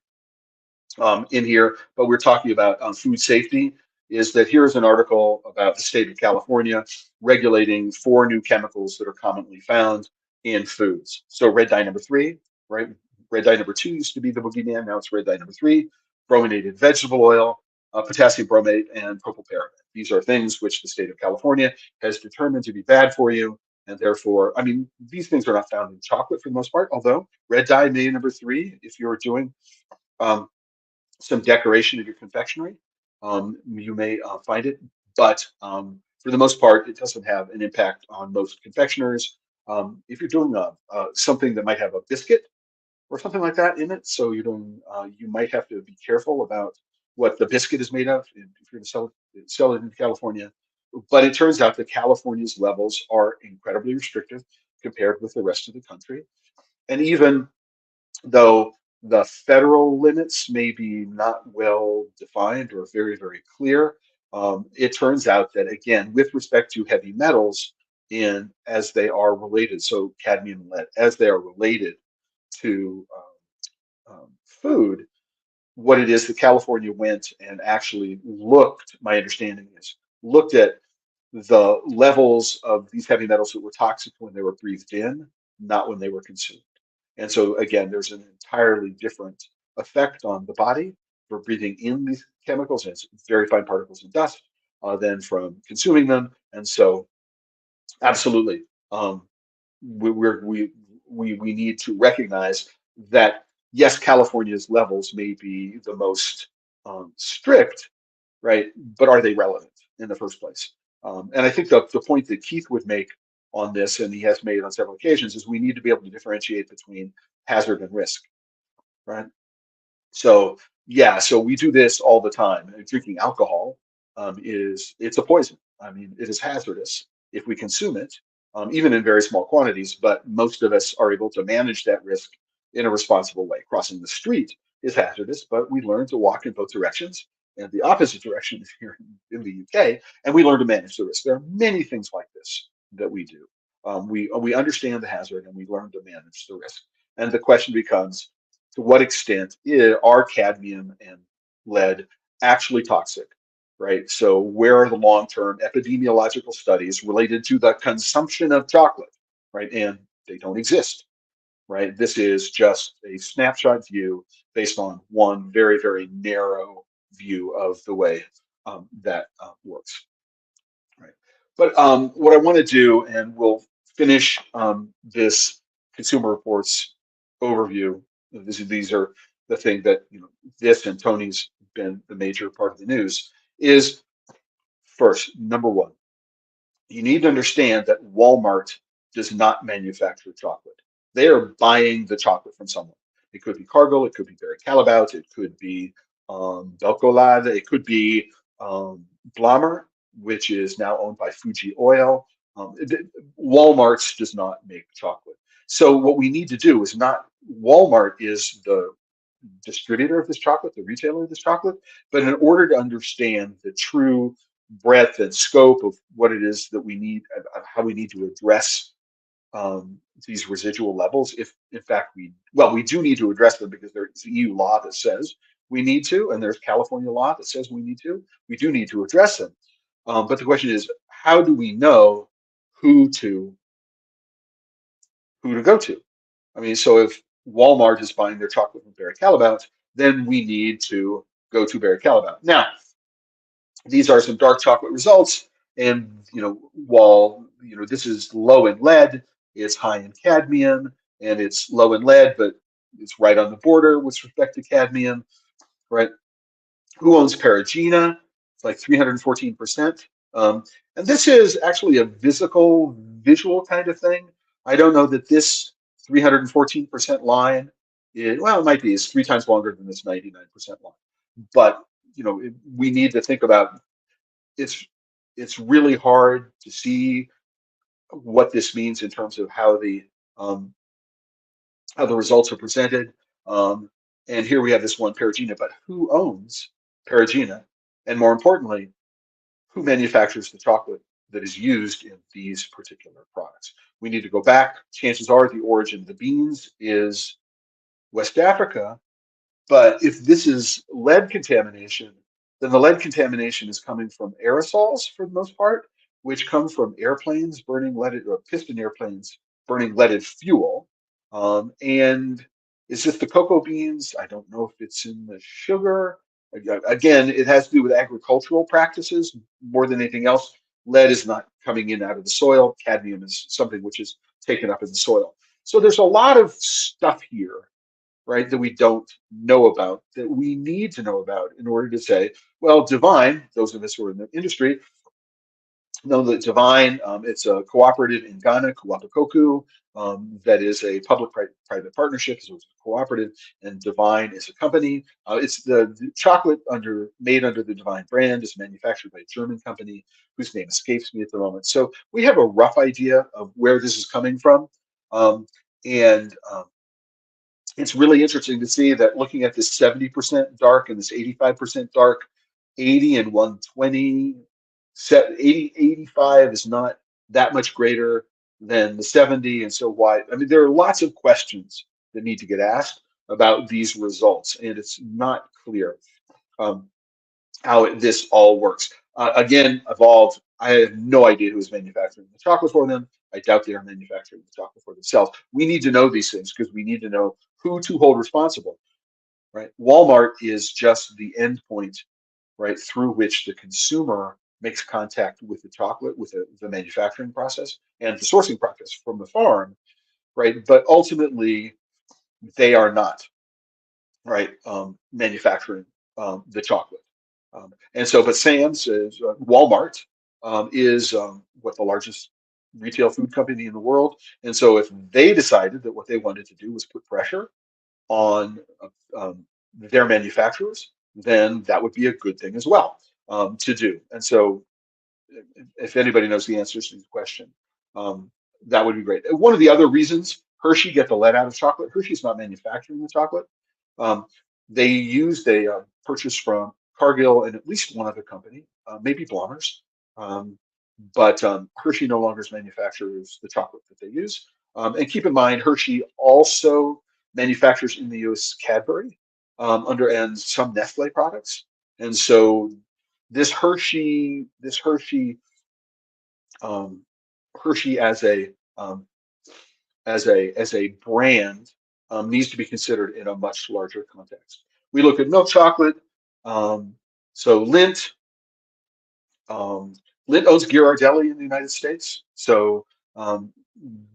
in here, but we're talking about food safety. Is that here's an article about the state of California regulating 4 new chemicals that are commonly found in foods. So red dye number 3, right? Red dye number 2 used to be the boogeyman. Now it's red dye number 3, brominated vegetable oil, potassium bromate, and propylparaben. These are things which the state of California has determined to be bad for you. And therefore, I mean, these things are not found in chocolate for the most part, although red dye may number 3, if you're doing um, some decoration of your confectionery, you may find it. But for the most part, it doesn't have an impact on most confectioners. If you're doing something that might have a biscuit or something like that in it, so you might have to be careful about what the biscuit is made of if you're going to sell it in California. But it turns out that California's levels are incredibly restrictive compared with the rest of the country. And even though the federal limits may be not well defined or very, very clear, it turns out that, again, with respect to heavy metals, in as they are related, so cadmium and lead, as they are related to food, what it is that California went and actually looked, my understanding is, looked at the levels of these heavy metals that were toxic when they were breathed in, not when they were consumed. And so again, there's an entirely different effect on the body for breathing in these chemicals, and it's very fine particles and dust, than from consuming them. And so absolutely, we, we're, we need to recognize that yes, California's levels may be the most strict, right? But are they relevant in the first place? And I think the point that Keith would make on this, and he has made on several occasions, is we need to be able to differentiate between hazard and risk, right? So Yeah, so we do this all the time. Drinking alcohol it's a poison. I mean, it is hazardous if we consume it, even in very small quantities. But most of us are able to manage that risk in a responsible way. Crossing the street is hazardous, but we learn to walk in both directions, and the opposite direction is here in the UK, and we learn to manage the risk. There are many things like this that we do. We understand the hazard and we learn to manage the risk. And the question becomes, to what extent are cadmium and lead actually toxic, right? So where are the long-term epidemiological studies related to the consumption of chocolate, right? And they don't exist, right? This is just a snapshot view based on one very, very narrow view of the way that works. Right. But what I want to do, and we'll finish this Consumer Reports overview. These are the thing that, this and Tony's been the major part of the news, is first, number one, you need to understand that Walmart does not manufacture chocolate. They are buying the chocolate from someone. It could be Cargill, it could be Barry Callebaut, it could be Chocolat, it could be Blommer, which is now owned by Fuji Oil. Walmart's does not make chocolate. So what we need to do is not, Walmart is the distributor of this chocolate, the retailer of this chocolate, but in order to understand the true breadth and scope of what it is that we need, how we need to address these residual levels, if in fact we do need to address them because there's EU law that says we need to, and there's California law that says we need to. We do need to address them. But the question is, how do we know who to go to? I mean, so if Walmart is buying their chocolate from Barry Callebaut, then we need to go to Barry Callebaut. Now, these are some dark chocolate results, and while this is low in lead, it's high in cadmium, and it's low in lead, but it's right on the border with respect to cadmium, right? Who owns Perugina? It's like 314%. And this is actually a visual kind of thing. I don't know that this 314% line well, it might be, is three times longer than this 99% line. But we need to think about, it's really hard to see what this means in terms of um, how the results are presented. And here we have this one Perugina, but who owns Perugina? And more importantly, who manufactures the chocolate that is used in these particular products? We need to go back. Chances are the origin of the beans is West Africa, but if this is lead contamination, then the lead contamination is coming from aerosols for the most part, which come from airplanes burning leaded, or piston airplanes burning leaded fuel. And is this the cocoa beans? I don't know if it's in the sugar. Again, it has to do with agricultural practices more than anything else. Lead is not coming in out of the soil. Cadmium is something which is taken up in the soil. So there's a lot of stuff here, right, that we don't know about, that we need to know about in order to say, well, Divine, those of us who are in the industry know that Divine, it's a cooperative in Ghana, Kuapakoku, that is a public-private partnership, so it's a cooperative, and Divine is a company. It's the chocolate made under the Divine brand is manufactured by a German company whose name escapes me at the moment. So we have a rough idea of where this is coming from. And it's really interesting to see that looking at this 70% dark and this 85% dark, 80 and 120, 80, 85 is not that much greater than the 70. And so why? I mean, there are lots of questions that need to get asked about these results, and it's not clear. Um, how this all works. Again, Evolve, I have no idea who is manufacturing the chocolate for them. I doubt they are manufacturing the chocolate for themselves. We need to know these things because we need to know who to hold responsible, right? Walmart is just the end point, right, through which the consumer makes contact with the chocolate, with the manufacturing process and the sourcing process from the farm, right? But ultimately, they are not, right, manufacturing the chocolate. And so, but Sam's is Walmart is what the largest retail food company in the world. And so, if they decided that what they wanted to do was put pressure on their manufacturers, then that would be a good thing as well to do. And so, if anybody knows the answers to the question, um, that would be great. One of the other reasons Hershey get the lead out of chocolate, Hershey's not manufacturing the chocolate. Um, they used a purchase from Cargill and at least one other company, maybe Blomers. Um, but Hershey no longer manufactures the chocolate that they use. And keep in mind, Hershey also manufactures in the US Cadbury under and some Nestle products. And so this um, Hershey as a brand needs to be considered in a much larger context. We look at milk chocolate. Um, so um, Lindt owns Ghirardelli in the United States. So um,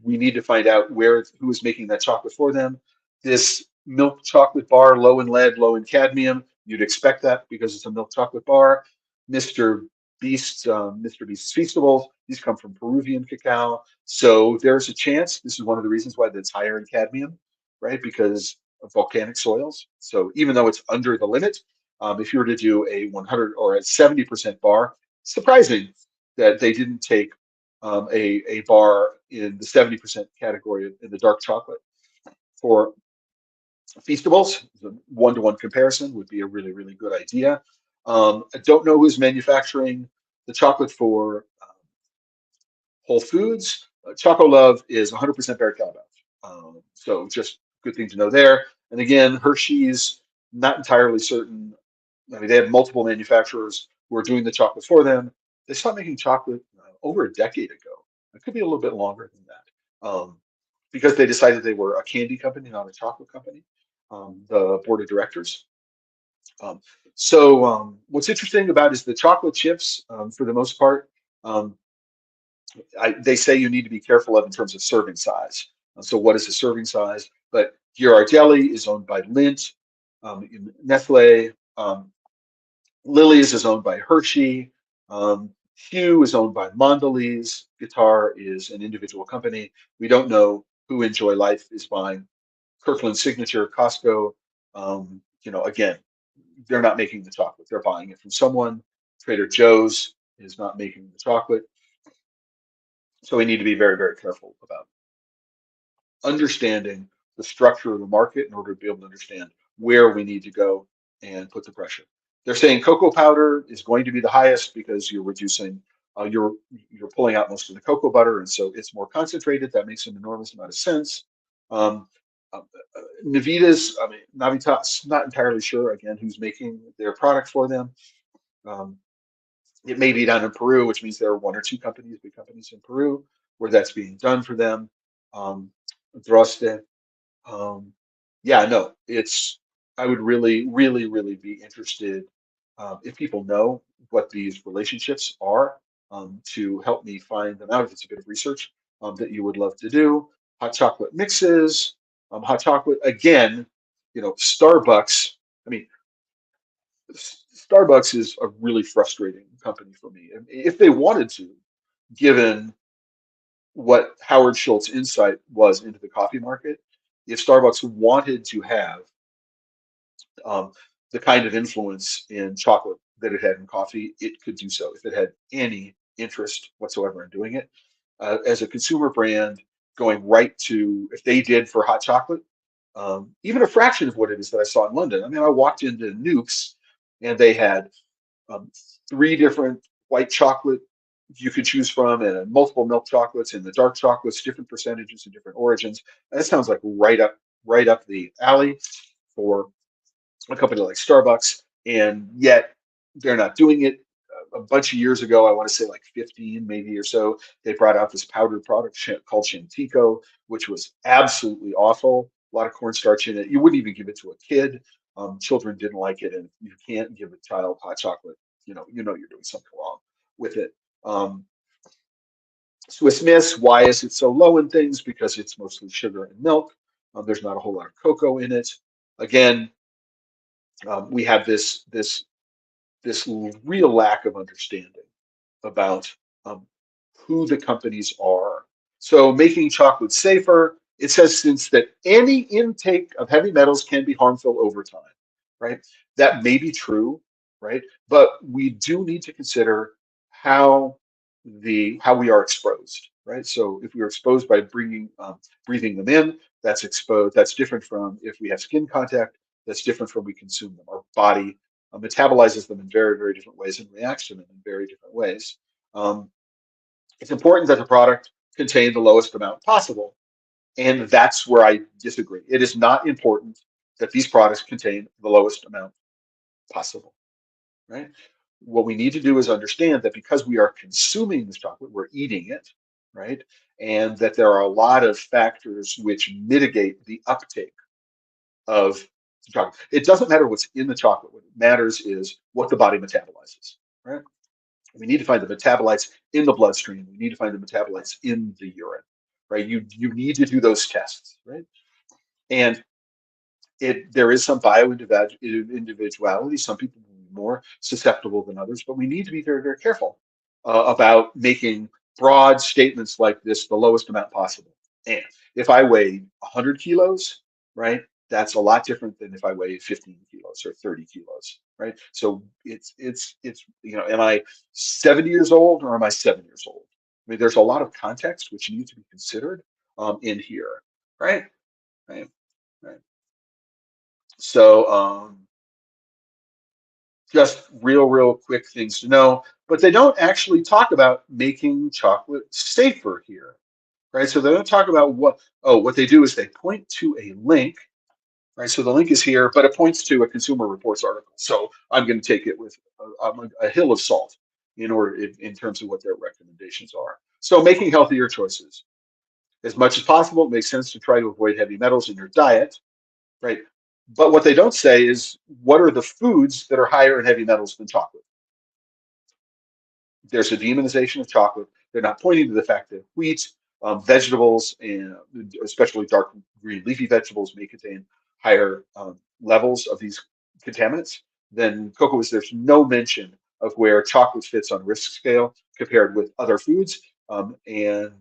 we need to find out who is making that chocolate for them. This milk chocolate bar, low in lead, low in cadmium. You'd expect that because it's a milk chocolate bar. Mr. Mr. Beast's Feastables, these come from Peruvian cacao. So there's a chance. This is one of the reasons why that's higher in cadmium, right? Because of volcanic soils. So even though it's under the limit, if you were to do a 100 or a 70% bar, surprising that they didn't take a bar in the 70% category in the dark chocolate for Feastables. The one-to-one comparison would be a really, really good idea. I don't know who's manufacturing the chocolate for Whole Foods. Choco Love is 100% Barry Callebaut. So just good thing to know there. And again, Hershey's not entirely certain. I mean, they have multiple manufacturers who are doing the chocolate for them. They stopped making chocolate over a decade ago. It could be a little bit longer than that, because they decided they were a candy company, not a chocolate company. The board of directors. Um, what's interesting about is the chocolate chips, for the most part, um, they say you need to be careful of in terms of serving size. So what is the serving size? But Ghirardelli is owned by Lindt, Nestle. Lily's is owned by Hershey. Hue is owned by Mondelez. Guitar is an individual company. We don't know who Enjoy Life is buying. Kirkland Signature, Costco. Again, they're not making the chocolate. They're buying it from someone. Trader Joe's is not making the chocolate. So we need to be very, very careful about understanding the structure of the market in order to be able to understand where we need to go and put the pressure. They're saying cocoa powder is going to be the highest because you're reducing, you're pulling out most of the cocoa butter, and so it's more concentrated. That makes an enormous amount of sense. Um, Navitas, I mean Navitas, not entirely sure again who's making their product for them. Um, it may be down in Peru, which means there are one or two companies, big companies in Peru, where that's being done for them. Um, Droste, yeah, no, I would really, really, really be interested if people know what these relationships are to help me find them out if it's a bit of research that you would love to do. Hot chocolate mixes, hot chocolate, again, Starbucks. I mean, Starbucks is a really frustrating company for me. And if they wanted to, given what Howard Schultz' insight was into the coffee market, if Starbucks wanted to have um, the kind of influence in chocolate that it had in coffee, it could do so if it had any interest whatsoever in doing it. As a consumer brand, going right to, if they did for hot chocolate, even a fraction of what it is that I saw in London. I mean, I walked into Nukes and they had um, three different white chocolate you could choose from and multiple milk chocolates and the dark chocolates, different percentages and different origins. That sounds like right up the alley for a company like Starbucks, and yet they're not doing it. A bunch of years ago, I want to say like 15 maybe or so, they brought out this powdered product called Shantico, which was absolutely awful. A lot of cornstarch in it. You wouldn't even give it to a kid. Children didn't like it, and you can't give a child hot chocolate. You're doing something wrong with it. Um, Swiss Miss, why is it so low in things? Because it's mostly sugar and milk. There's not a whole lot of cocoa in it. Again, we have this real lack of understanding about who the companies are. So making chocolate safer, it says since that any intake of heavy metals can be harmful over time. right? That may be true, right? But we do need to consider how how we are exposed, right? So if we are exposed by breathing them in, that's exposed. That's different from if we have skin contact. That's different from we consume them. Our body metabolizes them in very, very different ways and reacts to them in very different ways. Um, it's important that the product contain the lowest amount possible, and that's where I disagree. It is not important that these products contain the lowest amount possible, right? What we need to do is understand that because we are consuming this chocolate, we're eating it, right? And that there are a lot of factors which mitigate the uptake of chocolate. It doesn't matter what's in the chocolate. What matters is what the body metabolizes, right? We need to find the metabolites in the bloodstream. We need to find the metabolites in the urine, right? You need to do those tests, right? And there is some individuality. Some people will be more susceptible than others, but we need to be very, very careful about making broad statements like this, the lowest amount possible. And if I weigh 100 kilos, right, that's a lot different than if I weigh 15 kilos or 30 kilos, right? So am I 70 years old or am I 7 years old? I mean, there's a lot of context which needs to be considered in here, right? Right, right. So just real quick things to know, but they don't actually talk about making chocolate safer here, right? So they don't talk about what they do is they point to a link, right? So the link is here, but it points to a Consumer Reports article. So I'm going to take it with a hill of salt in terms of what their recommendations are. So making healthier choices. As much as possible, it makes sense to try to avoid heavy metals in your diet, right? But what they don't say is what are the foods that are higher in heavy metals than chocolate? There's a demonization of chocolate. They're not pointing to the fact that wheat, vegetables, and especially dark green leafy vegetables may contain higher levels of these contaminants than cocoa is. There's no mention of where chocolate fits on risk scale compared with other foods and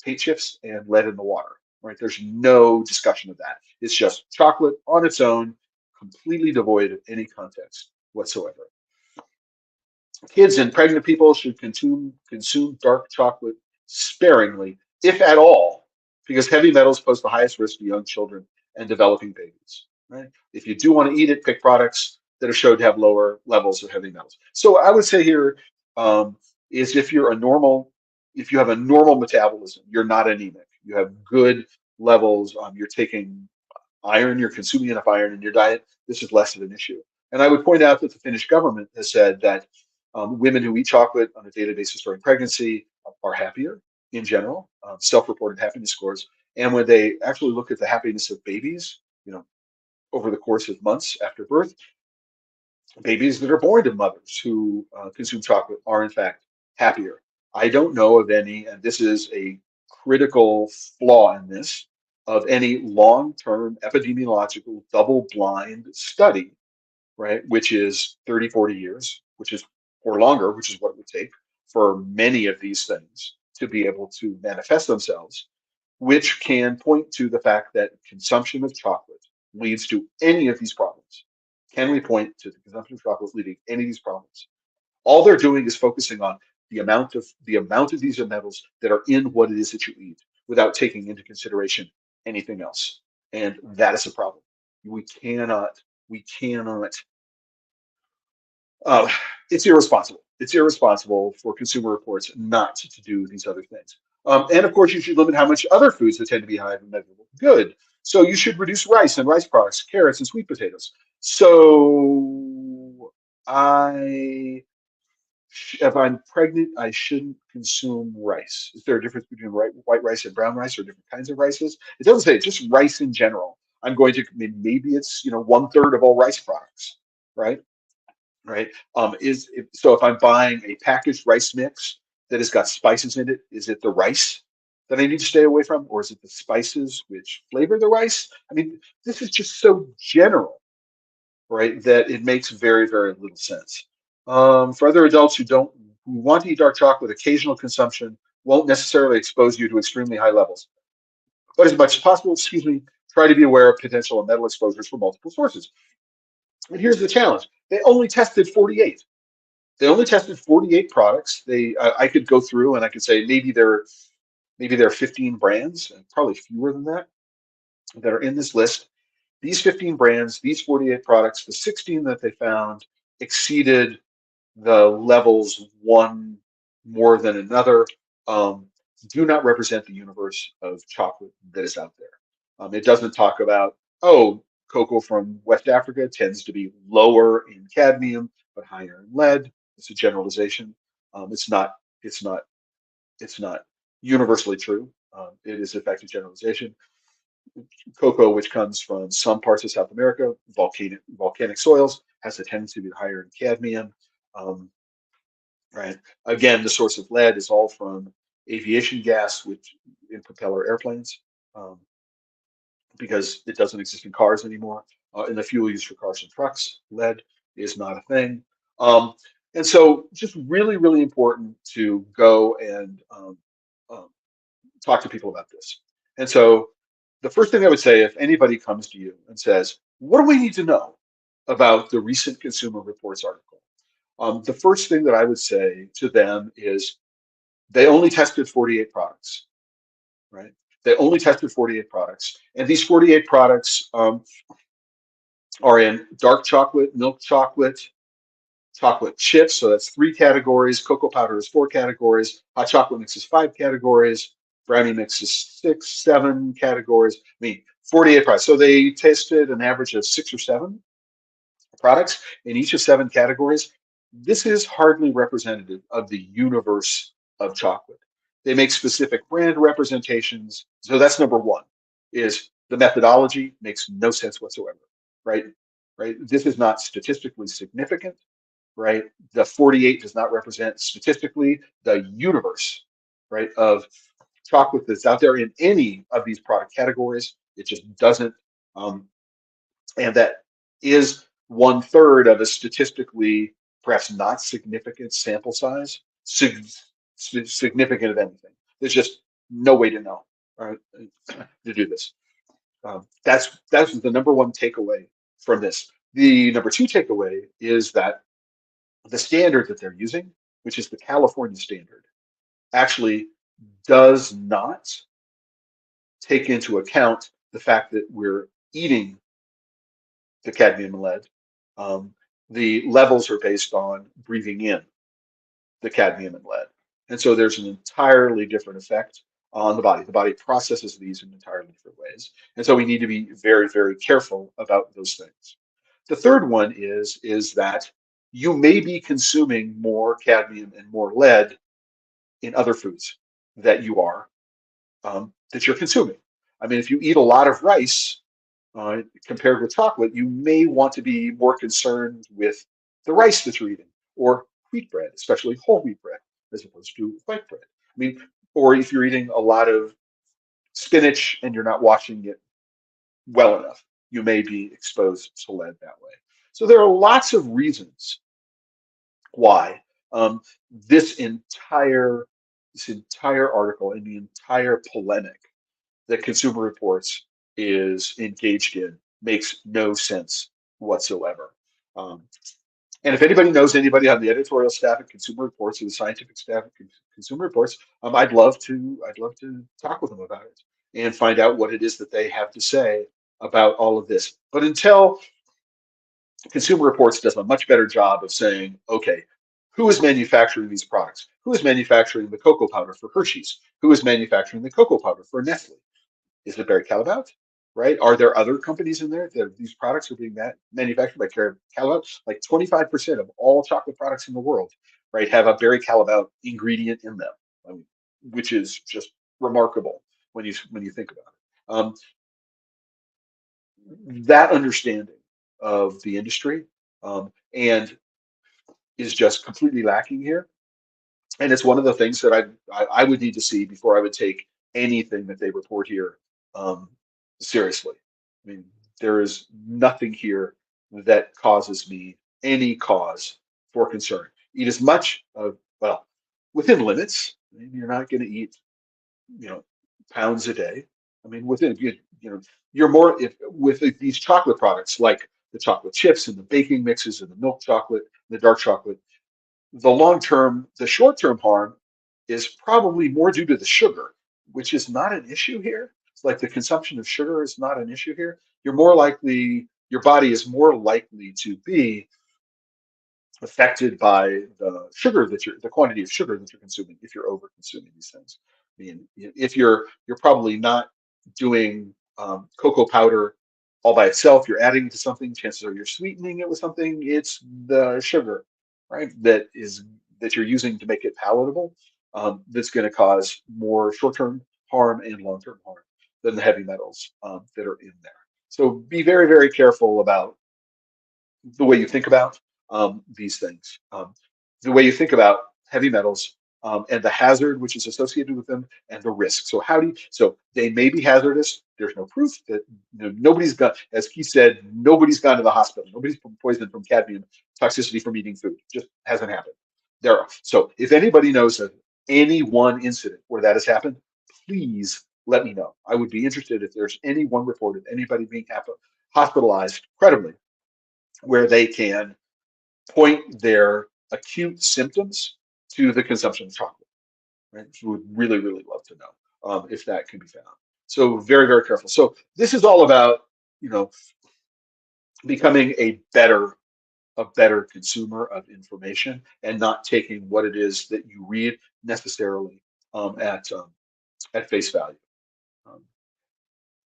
paint chips and lead in the water. Right? There's no discussion of that. It's just chocolate on its own, completely devoid of any context whatsoever. Kids and pregnant people should consume dark chocolate sparingly, if at all, because heavy metals pose the highest risk to young children and developing babies. Right? If you do want to eat it, pick products that are shown to have lower levels of heavy metals. So I would say here is if you have a normal metabolism, you're not anemic. You have good levels. You're taking iron, you're consuming enough iron in your diet, this is less of an issue. And I would point out that the Finnish government has said that women who eat chocolate on a daily basis during pregnancy are happier in general, self-reported happiness scores. And when they actually look at the happiness of babies, over the course of months after birth, babies that are born to mothers who consume chocolate are in fact happier. I don't know of any, and this is a critical flaw in this, of any long-term epidemiological double-blind study, right, which is 30, 40 years, which is, or longer, which is what it would take for many of these things to be able to manifest themselves, which can point to the fact that consumption of chocolate leads to any of these problems. Can we point to the consumption of chocolate leading to any of these problems? All they're doing is focusing on the amount of these metals that are in what it is that you eat without taking into consideration anything else. And that is a problem. We cannot uh, it's irresponsible. It's irresponsible for Consumer Reports not to do these other things. And of course, you should limit how much other foods that tend to be high in measurable good. So you should reduce rice and rice products, carrots and sweet potatoes. So if I'm pregnant, I shouldn't consume rice. Is there a difference between white rice and brown rice or different kinds of rices? It doesn't say, just rice in general. I'm going to, maybe it's, 1/3 of all rice products, right? Right? So if I'm buying a packaged rice mix that has got spices in it, is it the rice that I need to stay away from, or is it the spices which flavor the rice? I mean, this is just so general, right, that it makes very, very little sense. For other adults who want to eat dark chocolate, occasional consumption won't necessarily expose you to extremely high levels. But as much as possible, try to be aware of potential metal exposures from multiple sources. And here's the challenge: they only tested 48. They only tested 48 products. I could go through and I could say maybe there are 15 brands, and probably fewer than that are in this list. These 15 brands, these 48 products, the 16 that they found exceeded the levels one more than another, um, do not represent the universe of chocolate that is out there. It doesn't talk about, oh, cocoa from West Africa tends to be lower in cadmium but higher in lead. It's a generalization. It's not. It's not. It's not universally true. It is in fact a generalization. Cocoa, which comes from some parts of South America, volcanic soils, has a tendency to be higher in cadmium. Um, right. Again, the source of lead is all from aviation gas, which in propeller airplanes, um, because it doesn't exist in cars anymore. In the fuel used for cars and trucks, lead is not a thing. Um, and so, just really, really important to go and um, talk to people about this. And so, the first thing I would say, if anybody comes to you and says, "What do we need to know about the recent Consumer Reports article?" The first thing that I would say to them is they only tested 48 products, right? They only tested 48 products. And these 48 products are in dark chocolate, milk chocolate, chocolate chips. So that's three categories. Cocoa powder is four categories. Hot chocolate mix is five categories. Brownie mix is six, seven categories. I mean, 48 products. So they tested an average of six or seven products in each of seven categories. This is hardly representative of the universe of chocolate. They make specific brand representations. So that's number one, is the methodology makes no sense whatsoever, right? Right. This is not statistically significant, right? The 48 does not represent statistically the universe, right, of chocolate that's out there in any of these product categories. It just doesn't. Um, and that is one third of a statistically perhaps not significant sample size, significant of anything. There's just no way to know, right, to do this. That's the number one takeaway from this. The number two takeaway is that the standard that they're using, which is the California standard, actually does not take into account the fact that we're eating the cadmium and lead. Um, the levels are based on breathing in the cadmium and lead. And so there's an entirely different effect on the body. The body processes these in entirely different ways. And so we need to be very, very careful about those things. The third one is that you may be consuming more cadmium and more lead in other foods that that you're consuming. I mean, if you eat a lot of rice, compared with chocolate, you may want to be more concerned with the rice that you're eating, or wheat bread, especially whole wheat bread, as opposed to white bread. I mean, or if you're eating a lot of spinach and you're not washing it well enough, you may be exposed to lead that way. So there are lots of reasons why um, this entire this entire article and the entire polemic that Consumer Reports is engaged in makes no sense whatsoever. Um, and if anybody knows anybody on the editorial staff at Consumer Reports or the scientific staff at Consumer Reports, I'd love to talk with them about it and find out what it is that they have to say about all of this. But until Consumer Reports does a much better job of saying, okay, who is manufacturing these products? Who is manufacturing the cocoa powder for Hershey's? Who is manufacturing the cocoa powder for Nestle? Is it Barry Callebaut? Right? Are there other companies in there that these products are being manufactured by Callebaut? Like 25% of all chocolate products in the world, right, have a Barry Callebaut ingredient in them, which is just remarkable when you think about it. That understanding of the industry and is just completely lacking here. And it's one of the things that I would need to see before I would take anything that they report here um, seriously. I mean, there is nothing here that causes me any cause for concern. Eat as much of, well, within limits. I mean, you're not going to eat, you know, pounds a day. I mean, within, you're more, if with these chocolate products like the chocolate chips and the baking mixes and the milk chocolate, the dark chocolate. The short-term harm is probably more due to the sugar, which is not an issue here. It's like the consumption of sugar is not an issue here. Your body is more likely to be affected by the quantity of sugar that you're consuming if you're over consuming these things. I mean, if you're probably not doing cocoa powder all by itself, you're adding it to something, chances are you're sweetening it with something. It's the sugar, right, that you're using to make it palatable, that's going to cause more short-term harm and long-term harm than the heavy metals that are in there. So be very, very careful about the way you think about these things, the way you think about heavy metals, and the hazard which is associated with them and the risk. So they may be hazardous. There's no proof that nobody's got, as Keith said, nobody's gone to the hospital. Nobody's been poisoned from cadmium toxicity from eating food. Just hasn't happened. So if anybody knows of any one incident where that has happened, please let me know. I would be interested if there's any one reported, anybody being hospitalized credibly, where they can point their acute symptoms to the consumption of chocolate. Right? We would really, really love to know if that can be found. So very, very careful. So this is all about, you know, becoming a better consumer of information and not taking what it is that you read necessarily at face value. Um,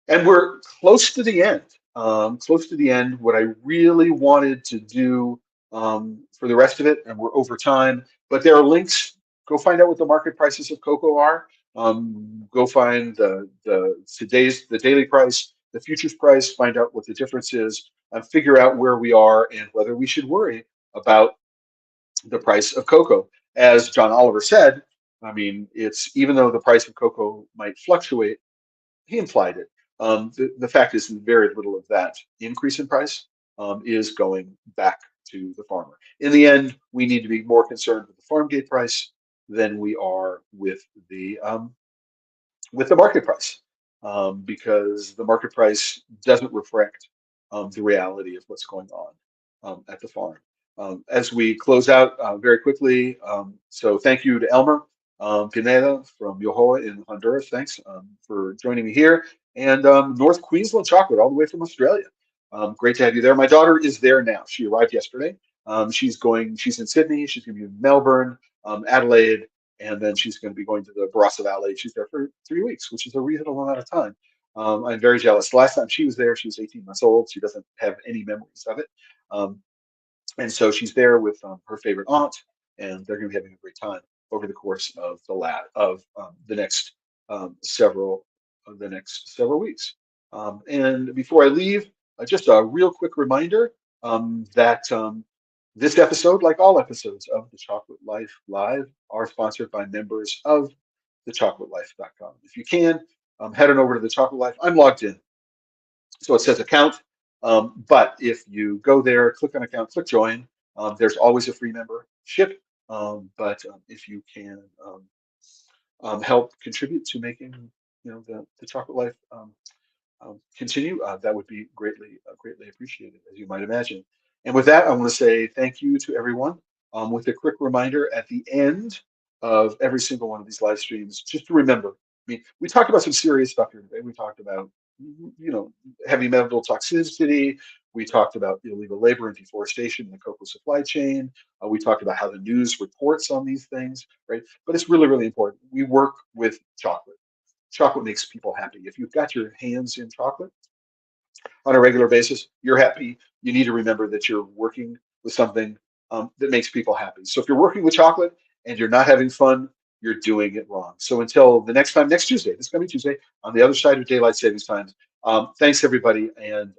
And we're close to the end. Close to the end. What I really wanted to do for the rest of it, and we're over time, but there are links. Go find out what the market prices of cocoa are. Go find the daily price, the futures price. Find out what the difference is, and figure out where we are and whether we should worry about the price of cocoa. As John Oliver said, I mean, it's even though the price of cocoa might fluctuate, he implied it. The fact is, very little of that increase in price is going back to the farmer. In the end, we need to be more concerned with the farm gate price than we are with the market price, because the market price doesn't reflect the reality of what's going on at the farm. As we close out very quickly, so thank you to Elmer Pineda from Yohoa in Honduras. Thanks for joining me here. And North Queensland Chocolate, all the way from Australia. Great to have you there. My daughter is there now. She arrived yesterday. She's in Sydney. She's going to be in Melbourne, Adelaide, and then she's going to be going to the Barossa Valley. She's there for 3 weeks, which is a reasonable amount of time. I'm very jealous. The last time she was there, she was 18 months old. She doesn't have any memories of it. And so she's there with her favorite aunt, and they're going to be having a great time over the course of the next several weeks. And before I leave, just a real quick reminder that this episode, like all episodes of the Chocolate Life Live, are sponsored by members of thechocolatelife.com. If you can, head on over to the Chocolate Life. I'm logged in, so it says account. But if you go there, click on account, click join, there's always a free membership. But if you can help contribute to making the Chocolate Life continue, that would be greatly appreciated, as you might imagine. And with that, I want to say thank you to everyone. With a quick reminder at the end of every single one of these live streams, just to remember. I mean, we talked about some serious stuff here today. We talked about heavy metal toxicity. We talked about illegal labor and deforestation in the cocoa supply chain. We talked about how the news reports on these things, right? But it's really, really important. We work with chocolate. Chocolate makes people happy. If you've got your hands in chocolate on a regular basis, you're happy. You need to remember that you're working with something that makes people happy. So if you're working with chocolate and you're not having fun, you're doing it wrong. So until the next time, next Tuesday, this coming Tuesday, on the other side of daylight savings time, thanks everybody, and